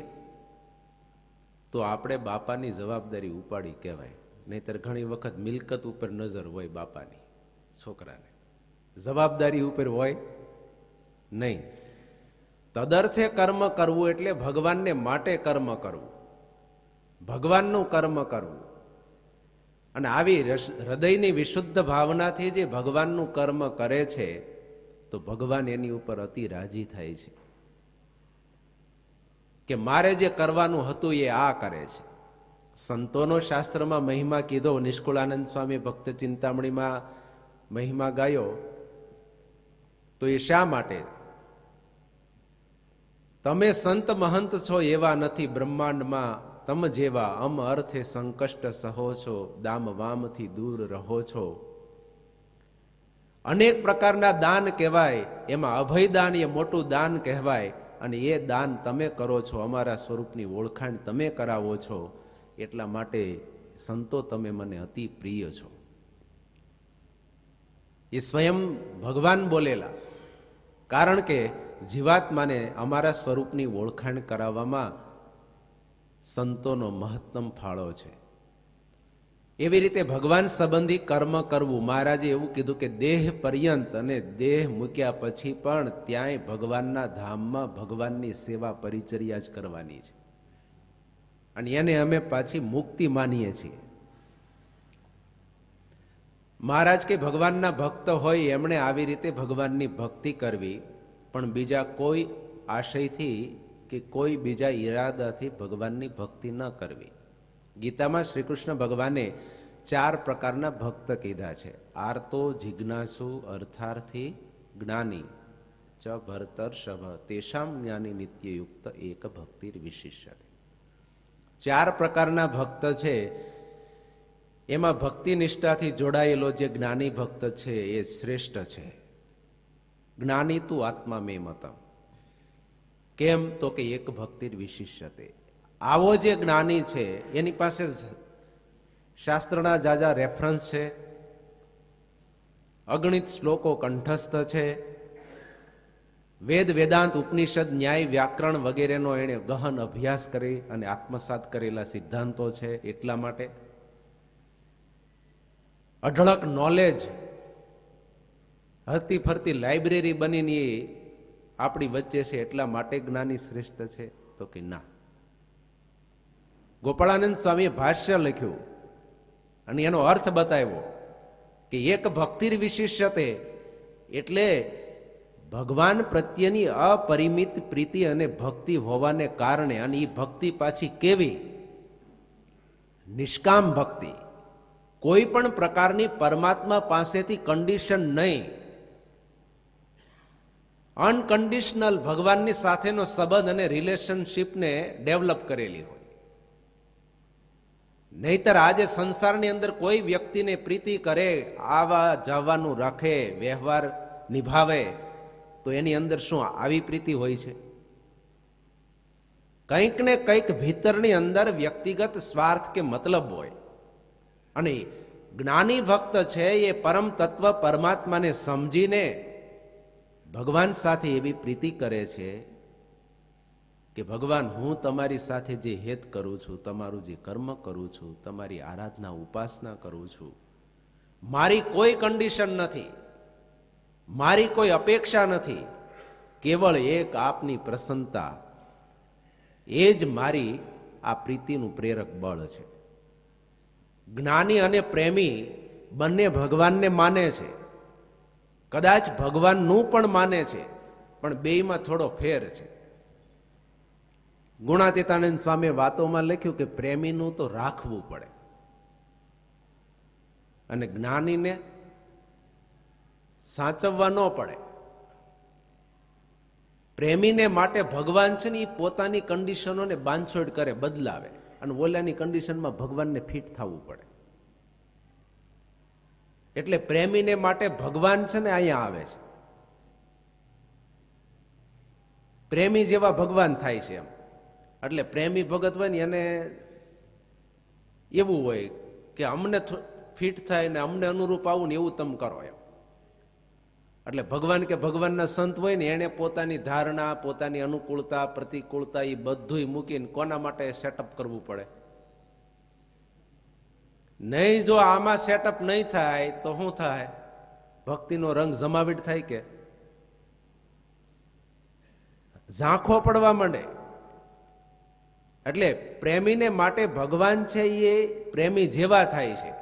તો આપણે બાપાની જવાબદારી ઉપાડી કહેવાય. નહીતર ઘણી વખત મિલકત ઉપર નજર હોય બાપાની, છોકરાને જવાબદારી ઉપર હોય નહીં. તદર્થે કર્મ કરવું એટલે ભગવાનને માટે કર્મ કરવું, ભગવાનનું કર્મ કરવું. અને આવી હૃદયની વિશુદ્ધ ભાવનાથી જે ભગવાનનું કર્મ કરે છે તો ભગવાન એની ઉપર અતિ રાજી થાય છે કે મારે જે કરવાનું હતું એ આ કરે છે. સંતોનો શાસ્ત્રમાં મહિમા કીધો, નિષ્કુળાનંદ સ્વામી ભક્ત ચિંતામણીમાં મહિમા ગાયો. તો એ શા માટે? તમે સંત મહંત છો એવા નથી બ્રહ્માંડમાં, તમ જેવા અમ અર્થે સંકષ્ટ સહો છો, દામ વામથી દૂર રહો છો. અનેક પ્રકારના દાન કહેવાય, એમાં અભયદાન એ મોટું દાન કહેવાય. અને એ દાન તમે કરો છો, અમારા સ્વરૂપની ઓળખાણ તમે કરાવો છો. એટલા માટે સંતો તમે મને અતિ પ્રિય છો. એ સ્વયં ભગવાન બોલેલા. કારણ કે જીવાત્માને અમારા સ્વરૂપની ઓળખાણ કરાવવામાં સંતોનો મહત્તમ ફાળો છે. એવી રીતે ભગવાન સંબંધી કર્મ કરવું. મહારાજે એવું કીધું કે દેહ પર્યંત અને દેહ મૂક્યા પછી પણ ત્યાંય ભગવાનના ધામમાં ભગવાનની સેવા પરિચર્યા જ કરવાની છે, અને એને અમે પાછી મુક્તિ માનીએ છીએ. મહારાજ કે ભગવાનના ભક્ત હોય એમણે આવી રીતે ભગવાનની ભક્તિ કરવી, પણ બીજા કોઈ આશયથી કે કોઈ બીજા ઈરાદાથી ભગવાનની ભક્તિ ન કરવી. ગીતામાં શ્રી કૃષ્ણ ભગવાને 4 પ્રકારના ભક્ત કીધા છે: આર્તો, જિજ્ઞાસુ, અર્થાર્થી, જ્ઞાની ચ ભરતર્ષભ તેષામ જ્ઞાની નિત્યયુક્ત એક ભક્તિર વિશિષ્યતે. 4 પ્રકારના ભક્ત છે. એમાં ભક્તિ નિષ્ઠાથી જોડાયેલો જે જ્ઞાની ભક્ત છે એ શ્રેષ્ઠ છે. જ્ઞાની તું આત્મા મે મતમ. કેમ? તો કે એક ભક્તિર વિશિષ્યતે. આવો જે જ્ઞાની છે એની પાસે શાસ્ત્રના જાજા રેફરન્સ છે, અગણિત શ્લોકો કંઠસ્થ છે, વેદ વેદાંત ઉપનિષદ ન્યાય વ્યાકરણ વગેરેનો એણે ગહન અભ્યાસ કરી અને આત્મસાત કરેલા સિદ્ધાંતો છે. એટલા માટે અઢળક નોલેજ, હરતી ફરતી લાઇબ્રેરી બનીને આપણી વચ્ચે છે. એટલા માટે જ્ઞાની શ્રેષ્ઠ છે? તો કે ના. ગોપાળાનંદ સ્વામીએ ભાષ્ય લખ્યું અને એનો અર્થ બતાવ્યો કે એક ભક્તિર વિશિષ્યતે એટલે ભગવાન પ્રત્યેની અપરિમિત પ્રીતિ અને ભક્તિ હોવાને કારણે, અને એ ભક્તિ પાછી કેવી? નિષ્કામ ભક્તિ. કોઈ પણ પ્રકારની પરમાત્મા પાસેથી કન્ડિશન નહીં, અનકન્ડિશનલ ભગવાનની સાથેનો સંબંધ અને રિલેશનશીપને ડેવલપ કરેલી હોય. નહીતર આજે સંસારની અંદર કોઈ વ્યક્તિને પ્રીતિ કરે, આવા જવાનું રાખે, વ્યવહાર નિભાવે, તો એની અંદર શું આવી પ્રીતિ હોય છે? કંઈક ને કંઈક ભીતરની અંદર વ્યક્તિગત સ્વાર્થ કે મતલબ હોય. અને જ્ઞાની ભક્ત છે એ પરમ તત્વ પરમાત્માને સમજીને ભગવાન સાથે એવી પ્રીતિ કરે છે કે ભગવાન, હું તમારી સાથે જે હેત કરું છું, તમારું જે કર્મ કરું છું, તમારી આરાધના ઉપાસના કરું છું, મારી કોઈ કન્ડિશન નથી, મારી કોઈ અપેક્ષા નથી, કેવળ એક આપની પ્રસન્નતા, એ જ મારી આ પ્રીતિનું પ્રેરક બળ છે. જ્ઞાની અને પ્રેમી બંને ભગવાનને માને છે, કદાચ ભગવાનનું પણ માને છે, પણ બેયમાં થોડો ફેર છે. ગુણાતીતાનંદ સ્વામીએ વાતોમાં લખ્યું કે પ્રેમીનું તો રાખવું પડે અને જ્ઞાનીને સાચવવા ન પડે. પ્રેમીને માટે ભગવાન છે ને એ પોતાની કન્ડિશનોને બાંધછોડ કરે, બદલાવે, અને ઓલાની કન્ડિશનમાં ભગવાનને ફિટ થવું પડે. એટલે પ્રેમીને માટે ભગવાન છે ને અહીંયા આવે છે. પ્રેમી જેવા ભગવાન થાય છે એમ. એટલે પ્રેમી ભગત હોય ને એને એવું હોય કે અમને ફિટ થાય ને અમને અનુરૂપ આવું ને એવું તમે કરો એમ. એટલે ભગવાન કે ભગવાનના સંત હોય ને એને પોતાની ધારણા, પોતાની અનુકૂળતા, પ્રતિકૂળતા એ બધું મૂકીને કોના માટે સેટઅપ કરવું પડે? નહીં. જો આમાં સેટઅપ નહીં થાય તો શું થાય? ભક્તિનો રંગ જમાવીટ થાય કે ઝાંખો પડવા માંડે. એટલે પ્રેમીને માટે ભગવાન છે એ પ્રેમી જેવા થાય છે,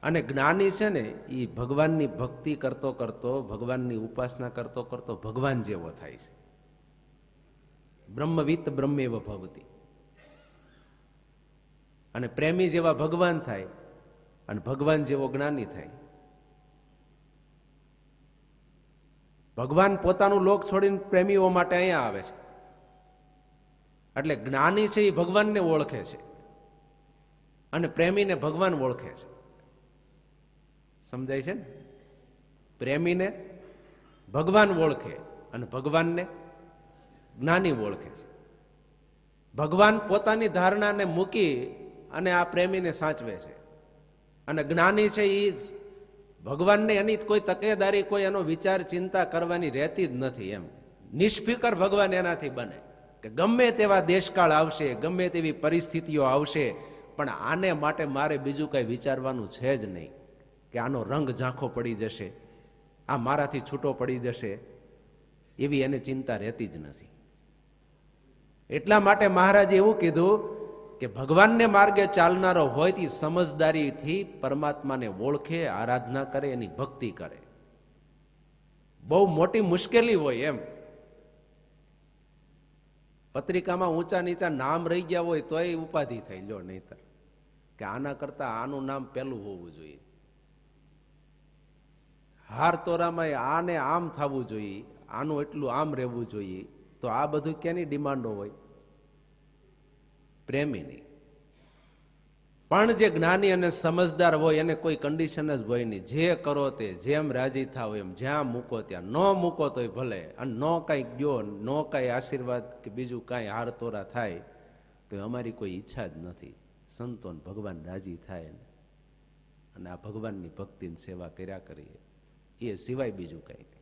અને જ્ઞાની છે ને એ ભગવાનની ભક્તિ કરતો કરતો, ભગવાનની ઉપાસના કરતો કરતો ભગવાન જેવો થાય છે. બ્રહ્મવિત બ્રહ્મેવ ભવતી. અને પ્રેમી જેવા ભગવાન થાય અને ભગવાન જેવો જ્ઞાની થાય. ભગવાન પોતાનું લોક છોડીને પ્રેમીઓ માટે અહીંયા આવે છે. એટલે જ્ઞાની છે એ ભગવાનને ઓળખે છે અને પ્રેમીને ભગવાન ઓળખે છે. સમજાય છે ને? પ્રેમીને ભગવાન ઓળખે અને ભગવાનને જ્ઞાની ઓળખે છે. ભગવાન પોતાની ધારણાને મૂકી અને આ પ્રેમીને સાચવે છે, અને જ્ઞાની છે એ ભગવાનને એની કોઈ તકેદારી, કોઈ એનો વિચાર ચિંતા કરવાની રહેતી જ નથી. એમ નિષ્ફિકર ભગવાન એનાથી બને કે ગમે તેવા દેશકાળ આવશે, ગમે તેવી પરિસ્થિતિઓ આવશે, પણ આને માટે મારે બીજું કંઈ વિચારવાનું છે જ નહીં કે આનો રંગ ઝાંખો પડી જશે, આ મારાથી છૂટો પડી જશે, એવી એને ચિંતા રહેતી જ નથી. એટલા માટે મહારાજે એવું કીધું કે ભગવાનને માર્ગે ચાલનારો હોય તે સમજદારીથી પરમાત્માને ઓળખે, આરાધના કરે, એની ભક્તિ કરે. બહુ મોટી મુશ્કેલી હોય એમ. પત્રિકામાં ઊંચા નીચા નામ રહી ગયા હોય તોય ઉપાધિ થઈ લો, નહીતર કે આના કરતા આનું નામ પેલું હોવું જોઈએ, હાર તોરામાં આને આમ થવું જોઈએ, આનું એટલું આમ રહેવું જોઈએ. તો આ બધું કેની ડિમાન્ડો હોય? પ્રેમીની. પણ જે જ્ઞાની અને સમજદાર હોય એને કોઈ કન્ડિશન જ હોય નહીં. જે કરો તે, જેમ રાજી થાવ એમ, જ્યાં મૂકો ત્યાં. ન મૂકો તોય ભલે, અને ન કાંઈ ગયો, ન કાંઈ આશીર્વાદ કે બીજું કાંઈ હાર તોરા થાય તો અમારી કોઈ ઈચ્છા જ નથી. સંતોન ભગવાન રાજી થાય અને આ ભગવાનની ભક્તિની સેવા કર્યા કરીએ, એ સિવાય બીજું કંઈ નહીં.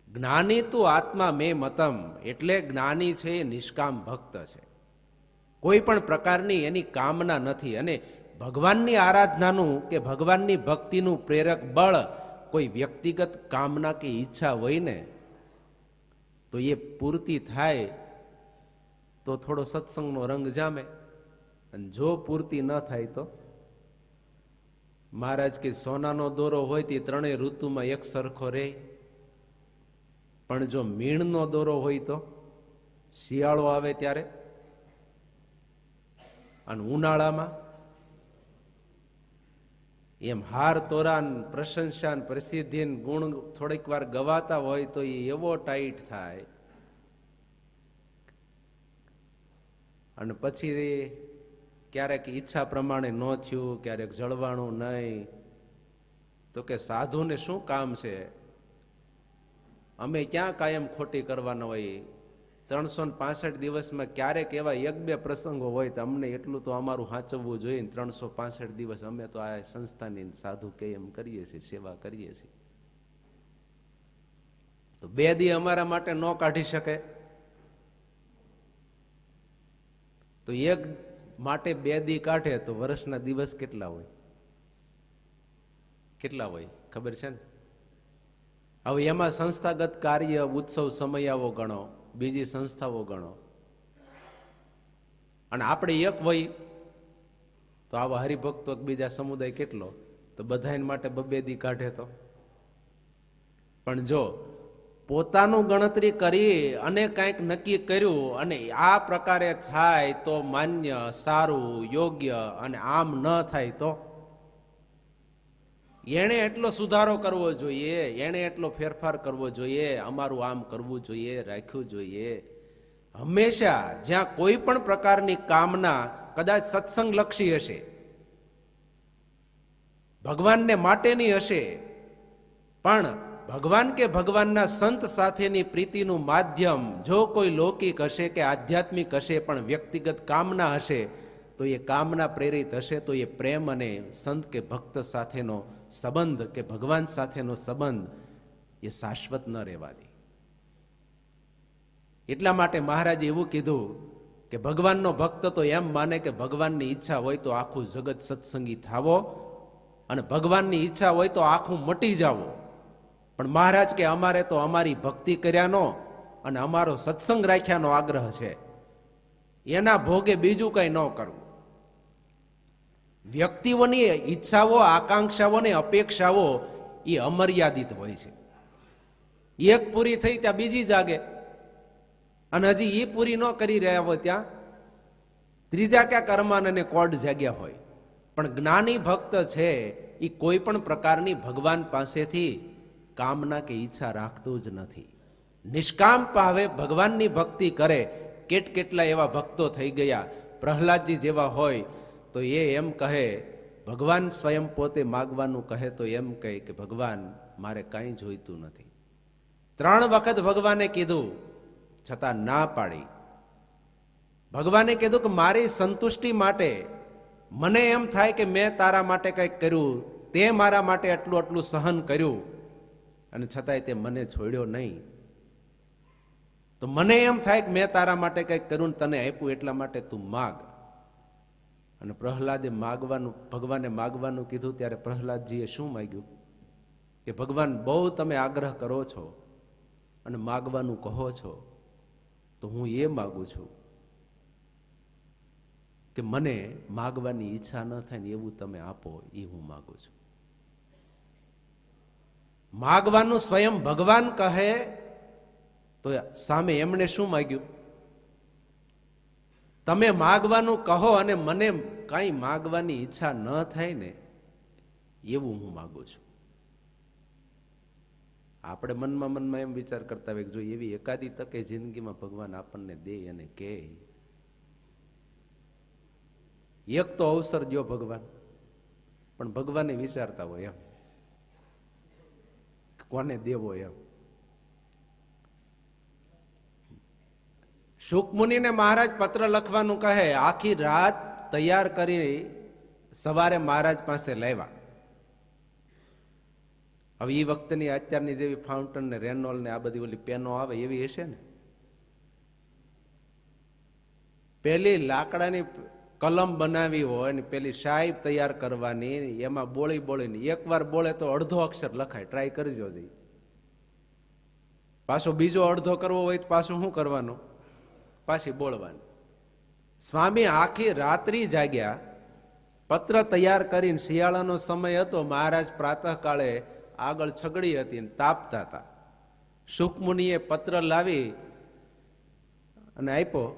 જ્ઞાની તું આત્મા મે મતમ, એટલે જ્ઞાની છે એ નિષ્કામ ભક્ત છે. કોઈ પણ પ્રકારની એની કામના નથી. અને ભગવાનની આરાધનાનું કે ભગવાનની ભક્તિનું પ્રેરક બળ કોઈ વ્યક્તિગત કામના કે ઈચ્છા હોય ને તો એ પૂર્તિ થાય તો થોડો સત્સંગનો રંગ જામે, અને જો પૂર્તિ ન થાય તો મહારાજ કે સોનાનો દોરો હોય તે ત્રણેય ઋતુમાં એક સરખો રહે, પણ જો મીણનો દોરો હોય તો શિયાળો આવે ત્યારે અને ઉનાળામાં. એમ હાર તોરાન પ્રશંસા પ્રસિદ્ધિ ગુણ થોડીક વાર ગવાતા હોય તો એ એવો ટાઈટ થાય અને પછી ક્યારેક ઈચ્છા પ્રમાણે ન થયું, ક્યારેક જળવાણું નહીં. તો કે સાધુને શું કામ છે, અમે ક્યાં કાયમ ખોટી કરવાના હોય. 365 દિવસમાં ક્યારેક એવા 1-2 પ્રસંગો હોય તો અમને એટલું તો અમારું સાચવવું જોઈએ. 365 દિવસ અમે તો આ સંસ્થાની સાધુ કે એમ કરીએ છીએ, સેવા કરીએ છીએ. તો 2 દી અમારા માટે ન કાઢી શકે તો એક માટે 2 દી કાઢે તો વર્ષના દિવસ કેટલા હોય? કેટલા હોય ખબર છે ને? હવે એમાં સંસ્થાગત કાર્ય, ઉત્સવ, સમયાવો ગણો, બીજી સંસ્થાઓ ગણો, અને આપણે એક હોય તો આવા હરિભક્તો બીજા સમુદાય કેટલો, તો બધા માટે 2 દી કાઢે તો. પણ જો પોતાનું ગણતરી કરી અને કંઈક નક્કી કર્યું અને આ પ્રકારે થાય તો માન્ય, સારું, યોગ્ય, અને આમ ન થાય તો એણે એટલો સુધારો કરવો જોઈએ, એણે એટલો ફેરફાર કરવો જોઈએ, અમારું આમ કરવું જોઈએ, રાખ્યું જોઈએ. હંમેશા જ્યાં કોઈ પણ પ્રકારની કામના કદાચ સત્સંગલક્ષી હશે, ભગવાનને માટેની હશે, પણ ભગવાન કે ભગવાનના સંત સાથેની પ્રીતિનું માધ્યમ જો કોઈ લૌકિક હશે કે આધ્યાત્મિક હશે પણ વ્યક્તિગત કામના હશે તો એ કામના પ્રેરિત હશે તો એ પ્રેમ અને સંત કે ભક્ત સાથેનો સંબંધ કે ભગવાન સાથેનો સંબંધ એ શાશ્વત ન રહેવા દે. એટલા માટે મહારાજે એવું કીધું કે ભગવાનનો ભક્ત તો એમ માને કે ભગવાનની ઈચ્છા હોય તો આખું જગત સત્સંગી થાવો અને ભગવાનની ઈચ્છા હોય તો આખું મટી જાવો. પણ મહારાજ કે અમારે તો અમારી ભક્તિ કર્યાનો અને અમારો સત્સંગ રાખ્યાનો આગ્રહ છે, એના ભોગે બીજું કઈ ન કરવું. વ્યક્તિઓની ઈચ્છાઓ, આકાંક્ષાઓ ને અપેક્ષાઓ એ અમર્યાદિત હોય છે. એક પૂરી થઈ ત્યાં બીજી જાગે અને હજી એ પૂરી ન કરી રહ્યા હોય ત્યાં ત્રીજા ક્યાં કરમાન અને કોડ જાગ્યા હોય. પણ જ્ઞાની ભક્ત છે એ કોઈ પણ પ્રકારની ભગવાન પાસેથી કામના કે ઈચ્છા રાખતું જ નથી. નિષ્કામ ભાવે ભગવાનની ભક્તિ કરે. કેટલા એવા ભક્તો થઈ ગયા. પ્રહલાદજી જેવા હોય તો એ એમ કહે, ભગવાન સ્વયં પોતે માગવાનું કહે તો એમ કહે કે ભગવાન મારે કાંઈ જોઈતું નથી. 3 વખત ભગવાને કીધું છતાં ના પાડી. ભગવાને કીધું કે મારી સંતુષ્ટિ માટે મને એમ થાય કે મેં તારા માટે કંઈક કર્યું, તે મારા માટે આટલું સહન કર્યું અને છતાંય તે મને છોડ્યો નહીં. તો મને એમ થાય કે મેં તારા માટે કંઈક કર્યું ને તને આપ્યું એટલા માટે તું માગ. અને પ્રહલાદે માગવાનું, ભગવાને માગવાનું કીધું ત્યારે પ્રહલાદજીએ શું માગ્યું કે ભગવાન બહુ તમે આગ્રહ કરો છો અને માગવાનું કહો છો, તો હું એ માગું છું કે મને માગવાની ઈચ્છા ન થાય ને એવું તમે આપો, એ હું માગું છું. માગવાનું સ્વયં ભગવાન કહે તો સામે એમણે શું માગ્યું? તમે માગવાનું કહો અને મને કઈ માગવાની ઈચ્છા ન થાય ને એવું હું માગું છું. આપણે મનમાં એમ વિચાર કરતા હોય કે જો એવી એકાદી તકે જિંદગીમાં ભગવાન આપણને દે અને કે એક તો અવસર દો ભગવાન, પણ ભગવાને વિચારતા હોય એમ કોને દેવો એમ. શુકમુનિને મહારાજ પત્ર લખવાનું કહે, આખી રાત તૈયાર કરી સવારે મહારાજ પાસે લાવ્યા. હવે એ વખતની અત્યારની જેવી ફાઉન્ટન ને રેનોલ ને આ બધી ઓલી પેનો આવે એવી હશે ને. પેલી લાકડાની કલમ બનાવી હોય ને પેલી શાઈ તૈયાર કરવાની, એમાં બોળી બોળીને એકવાર બોલે તો અડધો અક્ષર લખાય. ટ્રાય કરજો જઈ. પાછો બીજો અડધો કરવો હોય તો પાછું શું કરવાનું? પાછી બોલવાની. સ્વામી આખી રાત્રિ જાગ્યા, પત્ર તૈયાર કરીને. શિયાળાનો સમય હતો, મહારાજ પ્રાતઃ કાળે આગળ છગડી હતી ને તાપતા હતા. શુકમુનિએ પત્ર લાવી અને આપ્યો.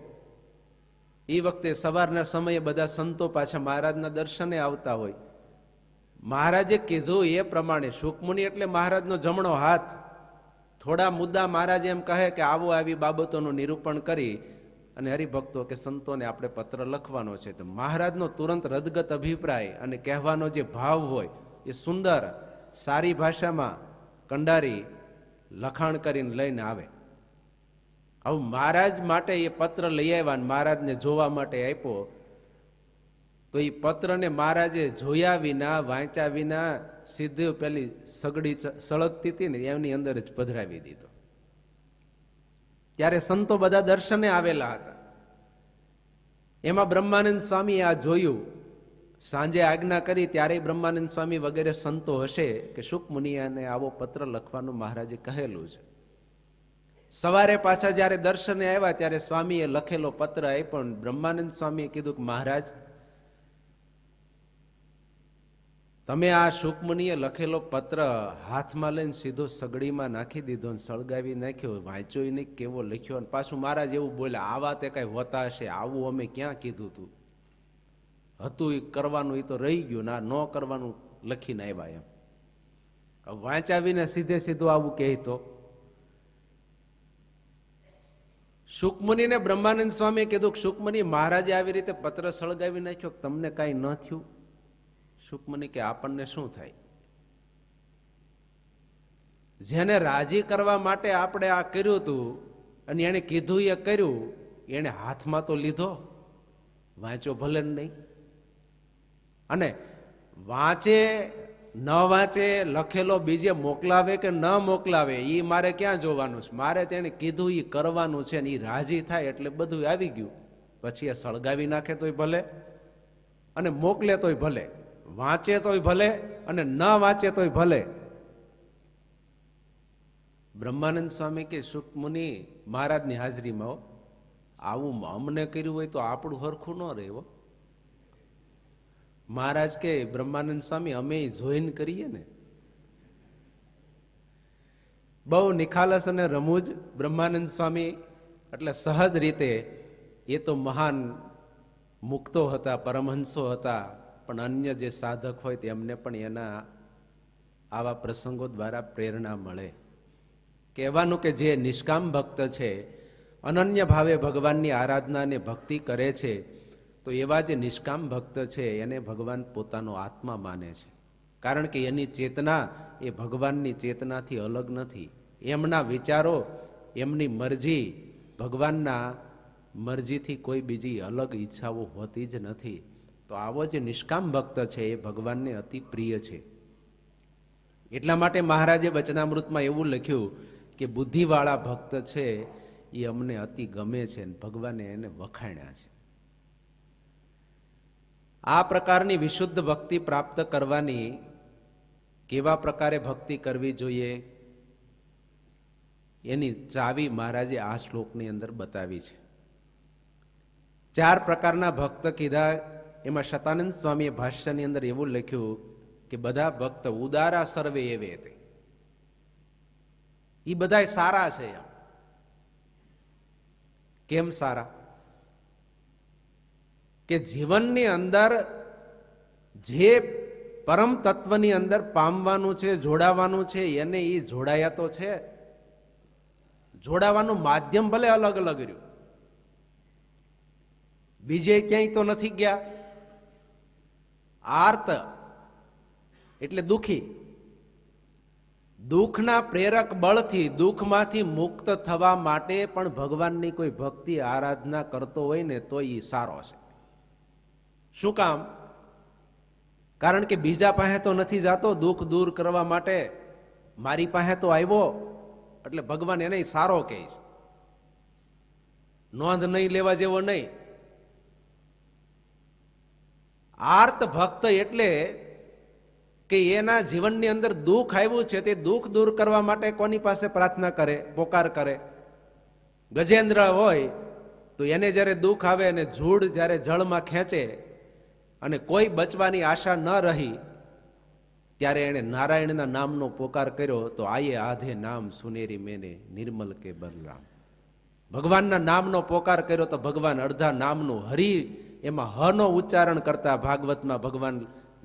એ વખતે સવારના સમયે બધા સંતો પાછા મહારાજના દર્શને આવતા હોય. મહારાજે કીધું એ પ્રમાણે, શુકમુનિ એટલે મહારાજનો જમણો હાથ. થોડા મુદ્દા મહારાજ એમ કહે કે આવો આવી બાબતોનું નિરૂપણ કરી અને હરિભક્તો કે સંતોને આપણે પત્ર લખવાનો છે. તો મહારાજનો તુરંત રદગત અભિપ્રાય અને કહેવાનો જે ભાવ હોય એ સુંદર સારી ભાષામાં કંડારી લખાણ કરીને લઈને આવે. હવે મહારાજ માટે એ પત્ર લઈ આવ્યા, મહારાજને જોવા માટે આપ્યો. તો એ પત્રને મહારાજે જોયા વિના, વાંચ્યા વિના સીધું પેલી સગડી સળગતી હતી ને એમની અંદર જ પધરાવી દીધો. ત્યારે સંતો બધા દર્શને આવેલા હતા. એમાં બ્રહ્માનંદ સ્વામી આ જોયું. સાંજે આજ્ઞા કરી ત્યારે બ્રહ્માનંદ સ્વામી વગેરે સંતો હશે કે શુકમુનિયાને આવો પત્ર લખવાનું મહારાજે કહેલું છે. સવારે પાછા જયારે દર્શને આવ્યા ત્યારે સ્વામીએ લખેલો પત્ર આપ્યો. બ્રહ્માનંદ સ્વામીએ કીધું કે મહારાજ, તમે આ શુકમુનિએ લખેલો પત્ર હાથમાં લઈને સીધો સગડીમાં નાખી દીધો ને સળગાવી નાખ્યો, વાંચ્યો નહીં કેવો લખ્યો. અને પાછું મહારાજ એવું બોલ્યા, આવા તે કઈ હોતા હશે, આવું અમે ક્યાં કીધું તું, હતું એ કરવાનું એ તો રહી ગયું, ના ન કરવાનું લખીને આવ્યા એમ. વાંચાવીને સીધે સીધું આવું કહે તો શુકમુનિને બ્રહ્માનંદ સ્વામીએ કીધું કે શુકમુનિ, મહારાજે આવી રીતે પત્ર સળગાવી નાખ્યો, તમને કાંઈ ન થયું? શુકમુનિ કે આપણને શું થાય? જેને રાજી કરવા માટે આપણે આ કર્યું હતું અને એને કીધું એ કર્યું, એને હાથમાં તો લીધો, વાંચ્યો ભલે નહીં. અને વાંચે ન વાંચે, લખેલો બીજે મોકલાવે કે ન મોકલાવે, એ મારે ક્યાં જોવાનું છે? મારે તેને કીધું એ કરવાનું છે ને એ રાજી થાય એટલે બધું આવી ગયું. પછી એ સળગાવી નાખે તોય ભલે અને મોકલે તોય ભલે, વાંચે તોય ભલે અને ન વાંચે તોય ભલે. બ્રહ્માનંદ સ્વામી કે શુકમુનિ, મહારાજની હાજરીમાં આવું અમને કર્યું હોય તો આપણું હરખું ન રહે. મહારાજ કે બ્રહ્માનંદ સ્વામી, અમે જોઈન કરીએ ને. બહુ નિખાલસ અને રમૂજ બ્રહ્માનંદ સ્વામી, એટલે સહજ રીતે એ તો મહાન મુક્તો હતા, પરમહંસો હતા, પણ અન્ય જે સાધક હોય તેમને પણ એના આવા પ્રસંગો દ્વારા પ્રેરણા મળે. કહેવાનું કે જે નિષ્કામ ભક્ત છે, અનન્ય ભાવે ભગવાનની આરાધના અને ભક્તિ કરે છે, તો એવા જે નિષ્કામ ભક્ત છે એને ભગવાન પોતાનો આત્મા માને છે. કારણ કે એની ચેતના એ ભગવાનની ચેતનાથી અલગ નથી. એમના વિચારો, એમની મરજી ભગવાનના મરજીથી કોઈ બીજી અલગ ઈચ્છાઓ હોતી જ નથી. તો આવો જે નિષ્કામ ભક્ત છે એ ભગવાનને અતિ પ્રિય છે. એટલા માટે મહારાજે વચનામૃતમાં એવું લખ્યું કે બુદ્ધિવાળા ભક્ત છે એ અમને અતિ ગમે છે અને ભગવાને એને વખાણ્યા છે. આ પ્રકારની વિશુદ્ધ ભક્તિ પ્રાપ્ત કરવાની કેવા પ્રકારે ભક્તિ કરવી જોઈએ એની ચાવી મહારાજે આ શ્લોકની અંદર બતાવી છે. 4 પ્રકારના ભક્ત કીધા. એમાં શતાનંદ સ્વામીએ ભાષ્યની અંદર એવું લખ્યું કે બધા ભક્ત ઉદારા સર્વે એવે તે, એ બધા સારા છે. કેમ સારા? કે જીવનની અંદર જે પરમ તત્વની અંદર પામવાનું છે, જોડાવાનું છે, એને એ જોડાયા તો છે. જોડાવાનું માધ્યમ ભલે અલગ અલગ રહ્યું, બીજે ક્યાંય તો નથી ગયા. આર્ત એટલે દુખી, દુઃખના પ્રેરક બળથી દુઃખમાંથી મુક્ત થવા માટે પણ ભગવાનની કોઈ ભક્તિ આરાધના કરતો હોય ને તો એ સારો છે. શું કામ? કારણ કે બીજા પાસે તો નથી જાતો દુઃખ દૂર કરવા માટે, મારી પાસે તો આવ્યો એટલે ભગવાન એને સારો કહે છે. નોંધ નહીં લેવા જેવો નહીં. આર્ત ભક્ત એટલે કે એના જીવનની અંદર દુઃખ આવ્યું છે તે દુઃખ દૂર કરવા માટે કોની પાસે પ્રાર્થના કરે, પોકાર કરે? ગજેન્દ્ર હોય તો એને જ્યારે દુઃખ આવે અને ઝૂડ જ્યારે જળમાં ખેંચે અને કોઈ બચવાની આશા ન રહી ત્યારે એણે નારાયણના નામનો પોકાર કર્યો તો આયે આધે નામ સુનેરી મેને નિર્મલ કે બલરામ. ભગવાનના નામનો પોકાર કર્યો તો ભગવાન અડધા નામનું હરિ, એમાં હનો ઉચ્ચારણ કરતા ભાગવતમાં ભગવાન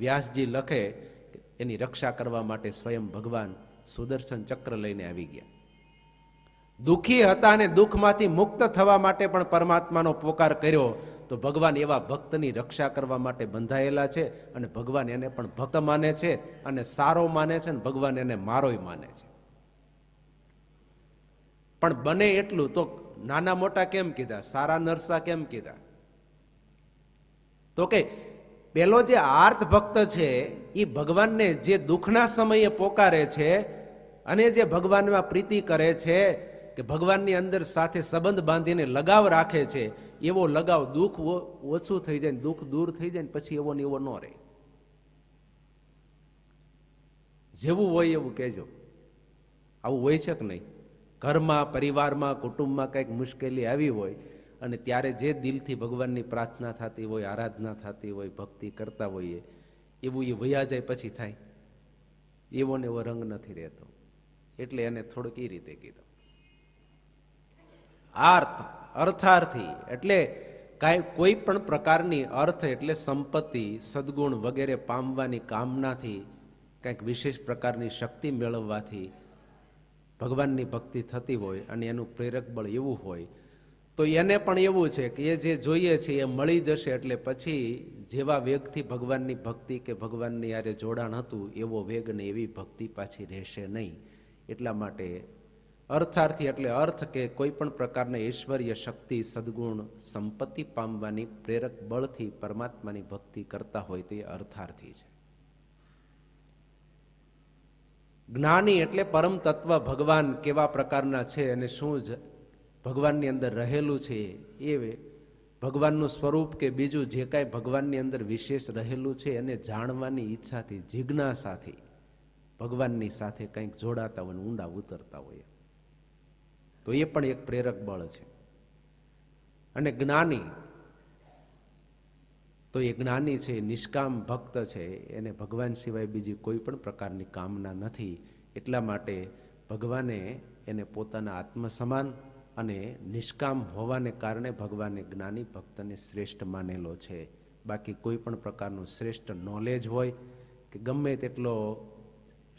વ્યાસજી લખે એની રક્ષા કરવા માટે સ્વયં ભગવાન સુદર્શન ચક્ર લઈને આવી ગયા. દુઃખી હતા અને દુઃખમાંથી મુક્ત થવા માટે પણ પરમાત્માનો પોકાર કર્યો તો ભગવાન એવા ભક્તની રક્ષા કરવા માટે બંધાયેલા છે અને ભગવાન એને પણ ભક્ત માને છે અને સારો માને છે અને ભગવાન એને મારોય માને છે. પણ બને એટલું તો નાના મોટા કેમ કીધા, સારા નરસા કેમ કીધા? તો કે પેલો જે આર્ત ભક્ત છે એ ભગવાનને જે દુઃખના સમયે પોકારે છે અને જે ભગવાનમાં પ્રીતિ કરે છે, કે ભગવાનની અંદર સાથે સંબંધ બાંધીને લગાવ રાખે છે, એવો લગાવ દુઃખ ઓછું થઈ જાય, દુઃખ દૂર થઈ જાય પછી એવો ને એવો ન રહે. જેવું હોય એવું કહેજો. આવું હોય છે કે નહીં? ઘરમાં, પરિવારમાં, કુટુંબમાં કંઈક મુશ્કેલી આવી હોય અને ત્યારે જે દિલથી ભગવાનની પ્રાર્થના થતી હોય, આરાધના થતી હોય, ભક્તિ કરતા હોઈએ, એવું એ વયા જાય પછી થાય એવો ને એવો રંગ નથી રહેતો. એટલે એને થોડુંક એ રીતે કીધું. આર્ત અર્થાર્થી એટલે કોઈ પણ પ્રકારની અર્થ એટલે સંપત્તિ, સદગુણ વગેરે પામવાની કામનાથી, કંઈક વિશેષ પ્રકારની શક્તિ મેળવવાથી ભગવાનની ભક્તિ થતી હોય અને એનું પ્રેરક બળ એવું હોય તો એને પણ એવું છે કે એ જે જોઈએ છે એ મળી જશે એટલે પછી જેવા વેગથી ભગવાનની ભક્તિ કે ભગવાનની યારે જોડાણ હતું એવો વેગ ને એવી ભક્તિ પાછી રહેશે નહીં. એટલા માટે અર્થાર્થી એટલે અર્થ કે કોઈ પણ પ્રકારના ઐશ્વર્ય, શક્તિ, સદગુણ, સંપત્તિ પામવાની પ્રેરક બળથી પરમાત્માની ભક્તિ કરતા હોય તે અર્થાર્થી છે. જ્ઞાની એટલે પરમ તત્વ ભગવાન કેવા પ્રકારના છે અને શું ભગવાનની અંદર રહેલું છે એ ભગવાનનું સ્વરૂપ કે બીજું જે કાંઈ ભગવાનની અંદર વિશેષ રહેલું છે એને જાણવાની ઈચ્છાથી, જિજ્ઞાસાથી ભગવાનની સાથે કંઈક જોડાતા હોય, ઊંડા ઉતરતા હોય તો એ પણ એક પ્રેરક બળ છે. અને જ્ઞાની તો એ જ્ઞાની છે, નિષ્કામ ભક્ત છે, એને ભગવાન સિવાય બીજી કોઈ પણ પ્રકારની કામના નથી. એટલા માટે ભગવાને એને પોતાના આત્મ સમાન અને નિષ્કામ હોવાને કારણે ભગવાને જ્ઞાની ભક્તને શ્રેષ્ઠ માનેલો છે. બાકી કોઈ પણ પ્રકારનું શ્રેષ્ઠ નોલેજ હોય કે ગમે તેટલો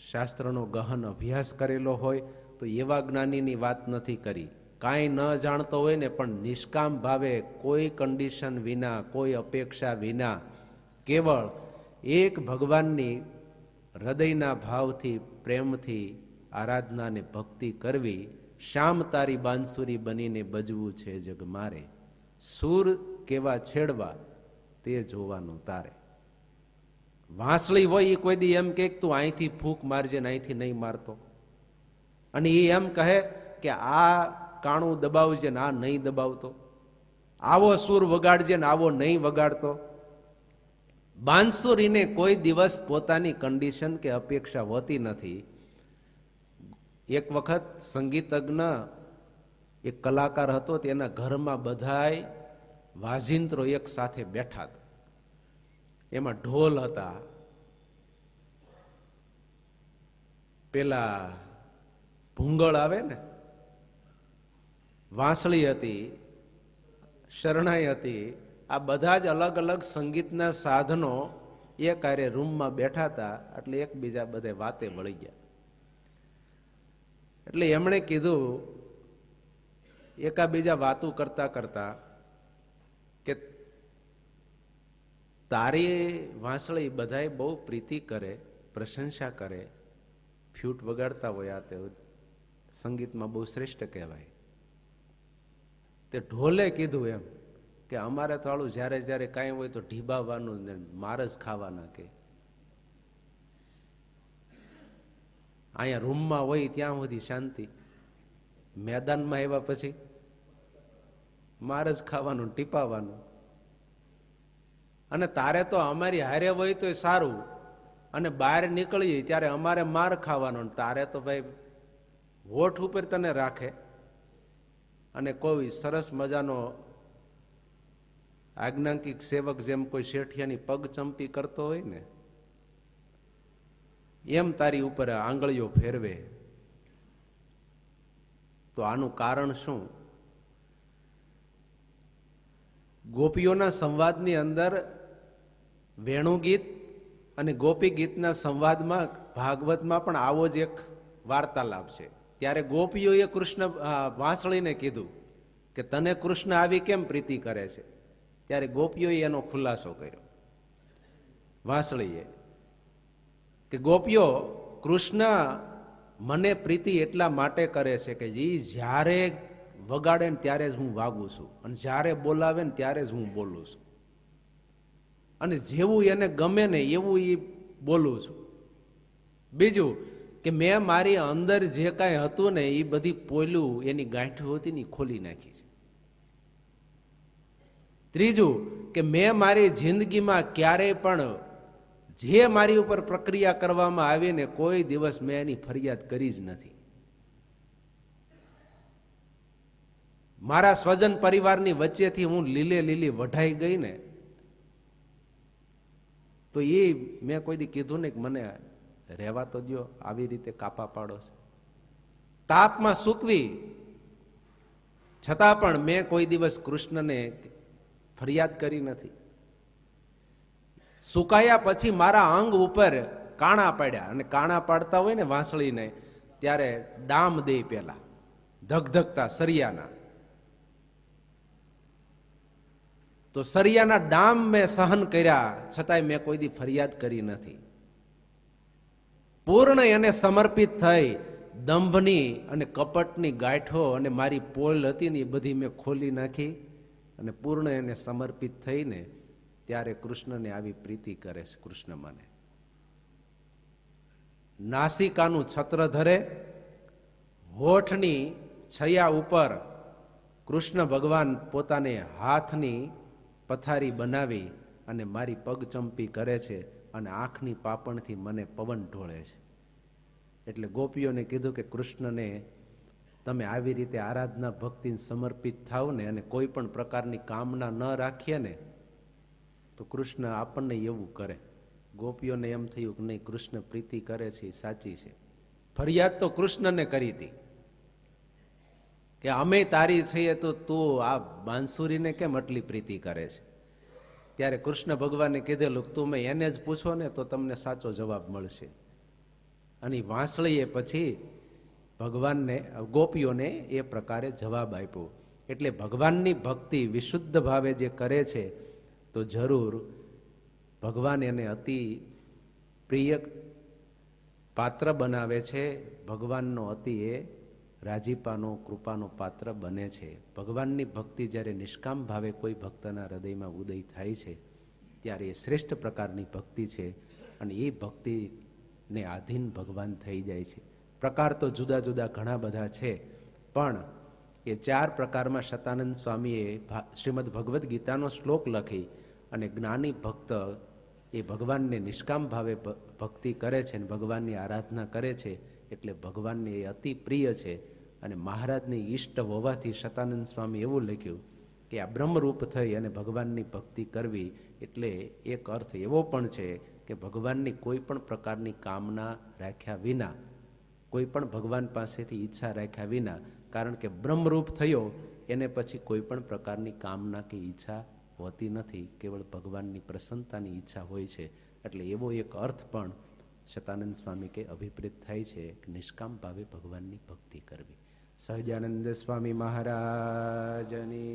શાસ્ત્રનો ગહન અભ્યાસ કરેલો હોય તો એવા જ્ઞાનીની વાત નથી કરી. કાંઈ ન જાણતો હોય ને પણ નિષ્કામ ભાવે, કોઈ કન્ડિશન વિના, કોઈ અપેક્ષા વિના, કેવળ એક ભગવાનની હૃદયના ભાવથી, પ્રેમથી આરાધના અને ભક્તિ કરવી. શ્યામ તારી બાંસુરી બનીને બજવું છે જગ મારે, સૂર કેવા છેડવા તે જોવાનું તારે. વાંસળી હોય એ કોઈ દી એમ કે તું અહીંથી ફૂંક મારજે ને અહીંથી નહીં મારતો, અને એ એમ કહે કે આ કાણું દબાવજે ને આ નહીં દબાવતો, આવો સૂર વગાડજે ને આવો નહીં વગાડતો. બાંસુરીને કોઈ દિવસ પોતાની કન્ડિશન કે અપેક્ષા હોતી નથી. એક વખત સંગીતજ્ઞ એક કલાકાર હતો, તેના ઘરમાં બધાય વાજિંત્રો એક સાથે બેઠા હતા. એમાં ઢોલ હતા, પેલા ભૂંગળ આવે ને, વાંસળી હતી, શરણાઈ હતી. આ બધા જ અલગ અલગ સંગીતના સાધનો એક હારે રૂમમાં બેઠા હતા. એટલે એકબીજા બધે વાતે વળી ગયા. એટલે એમણે કીધું, એકાબીજા વાતું કરતા કરતા, કે તારી વાંસળી બધાય બહુ પ્રીતિ કરે, પ્રશંસા કરે, ફ્લૂટ વગાડતા હોય, આ તે સંગીતમાં બહુ શ્રેષ્ઠ કહેવાય. તે ઢોલે કીધું એમ કે અમારે તો આળું જ્યારે જ્યારે કાંઈ હોય તો ઢીબાવાનું ને માર જ ખાવાના, કે અહીંયા રૂમમાં હોય ત્યાં સુધી શાંતિ, મેદાનમાં આવ્યા પછી માર જ ખાવાનું, ટીપાવાનું. અને તારે તો અમારી હારે હોય તો સારું, અને બહાર નીકળીએ ત્યારે અમારે માર ખાવાનો, તારે તો ભાઈ હોઠ ઉપર તને રાખે. અને કોઈ સરસ મજાનો આજ્ઞાંકિક સેવક જેમ કોઈ શેઠિયાની પગ ચંપી કરતો હોય ને, એમ તારી ઉપર આંગળીઓ ફેરવે. તો આનું કારણ શું? ગોપીઓના સંવાદની અંદર વેણુગીત અને ગોપી ગીતના સંવાદમાં ભાગવતમાં પણ આવો જ એક વાર્તાલાપ છે. ત્યારે ગોપીઓએ કૃષ્ણ વાંસળીને કીધું કે તને કૃષ્ણ આવી કેમ પ્રીતિ કરે છે? ત્યારે ગોપીઓએ એનો ખુલાસો કર્યો, વાંસળીએ, કે ગોપીઓ, કૃષ્ણ મને પ્રીતિ એટલા માટે કરે છે કે એ જ્યારે વગાડે ને ત્યારે જ હું વાગું છું, અને જ્યારે બોલાવે ને ત્યારે જ હું બોલું છું, અને જેવું એને ગમે ને એવું એ બોલું છું. બીજું કે મેં મારી અંદર જે કાંઈ હતું ને એ બધી પોલું એની ગાંઠી હતી ને ખોલી નાખી છે. ત્રીજું કે મેં મારી જિંદગીમાં ક્યારેય પણ જે મારી ઉપર પ્રક્રિયા કરવામાં આવી ને કોઈ દિવસ મેં એની ફરિયાદ કરી જ નથી. મારા સ્વજન પરિવારની વચ્ચેથી હું લીલે લીલી વઢાઈ ગઈ ને, તો એ મેં કોઈ દી કીધું ને કે મને રહેવા તો દો, આવી રીતે કાપા પાડો છે. તાપમાં સૂકવી છતાં પણ મેં કોઈ દિવસ કૃષ્ણને ફરિયાદ કરી નથી. સુકાયા પછી મારા અંગ ઉપર કાણા પાડ્યા, અને કાણા પાડતા હોય ને વાંસળીને ત્યારે ડામ દે, પેલા ધગધગતા સરિયાના, તો સરિયાના ડામ મેં સહન કર્યા, છતાંય મેં કોઈ દી ફરિયાદ કરી નથી. પૂર્ણ એને સમર્પિત થઈ દંભની અને કપટની ગાંઠો અને મારી પોલ હતી ને એ બધી મેં ખોલી નાખી, અને પૂર્ણ એને સમર્પિત થઈને ત્યારે કૃષ્ણને આવી પ્રીતિ કરે છે. કૃષ્ણ મને નાસિકાનું છત્ર ધરે, હોઠની છયા ઉપર કૃષ્ણ ભગવાન પોતાને હાથની પથારી બનાવી અને મારી પગચંપી કરે છે, અને આંખની પાપણથી મને પવન ઢોળે છે. એટલે ગોપીઓને કીધું કે કૃષ્ણને તમે આવી રીતે આરાધના ભક્તિને સમર્પિત થાવ ને, અને કોઈ પણ પ્રકારની કામના ન રાખીએ ને, તો કૃષ્ણ આપણને એવું કરે. ગોપીઓને એમ થયું કે નહીં, કૃષ્ણ પ્રીતિ કરે છે એ સાચી છે. ફરિયાદ તો કૃષ્ણને કરી હતી કે અમે તારી છીએ તો તું આ બાંસુરીને કેમ આટલી પ્રીતિ કરે છે? ત્યારે કૃષ્ણ ભગવાને કીધેલું તું મેં એને જ પૂછો ને તો તમને સાચો જવાબ મળશે. અને વાંસળીએ પછી ભગવાનને, ગોપીઓને એ પ્રકારે જવાબ આપ્યો. એટલે ભગવાનની ભક્તિ વિશુદ્ધ ભાવે જે કરે છે તો જરૂર ભગવાન એને અતિ પ્રિય પાત્ર બનાવે છે. ભગવાનનો અતિ એ રાજીપાનો, કૃપાનો પાત્ર બને છે. ભગવાનની ભક્તિ જ્યારે નિષ્કામ ભાવે કોઈ ભક્તના હૃદયમાં ઉદય થાય છે ત્યારે એ શ્રેષ્ઠ પ્રકારની ભક્તિ છે, અને એ ભક્તિને આધીન ભગવાન થઈ જાય છે. પ્રકાર તો જુદા જુદા ઘણા બધા છે, પણ એ 4 પ્રકારમાં શતાનંદ સ્વામીએ શ્રીમદ ભગવદ્ ગીતાનો શ્લોક લખી અને જ્ઞાની ભક્ત એ ભગવાનને નિષ્કામ ભાવે ભક્તિ કરે છે અને ભગવાનની આરાધના કરે છે એટલે ભગવાનને એ અતિ પ્રિય છે. અને મહારાજની ઈષ્ટ હોવાથી શતાનંદ સ્વામી એવું લખ્યું કે આ બ્રહ્મરૂપ થઈ અને ભગવાનની ભક્તિ કરવી એટલે એક અર્થ એવો પણ છે કે ભગવાનની કોઈ પણ પ્રકારની કામના રાખ્યા વિના, કોઈ પણ ભગવાન પાસેથી ઈચ્છા રાખ્યા વિના, કારણ કે બ્રહ્મરૂપ થયો એને પછી કોઈ પણ પ્રકારની કામના કે ઈચ્છા હોતી નથી, કેવળ ભગવાનની પ્રસન્નતાની ઈચ્છા હોય છે. એટલે એવો એક અર્થ પણ શતાનંદ સ્વામી કે અભિપ્રેત થાય છે કે નિષ્કામ ભાવે ભગવાનની ભક્તિ કરવી. સહજાનંદ સ્વામી મહારાજની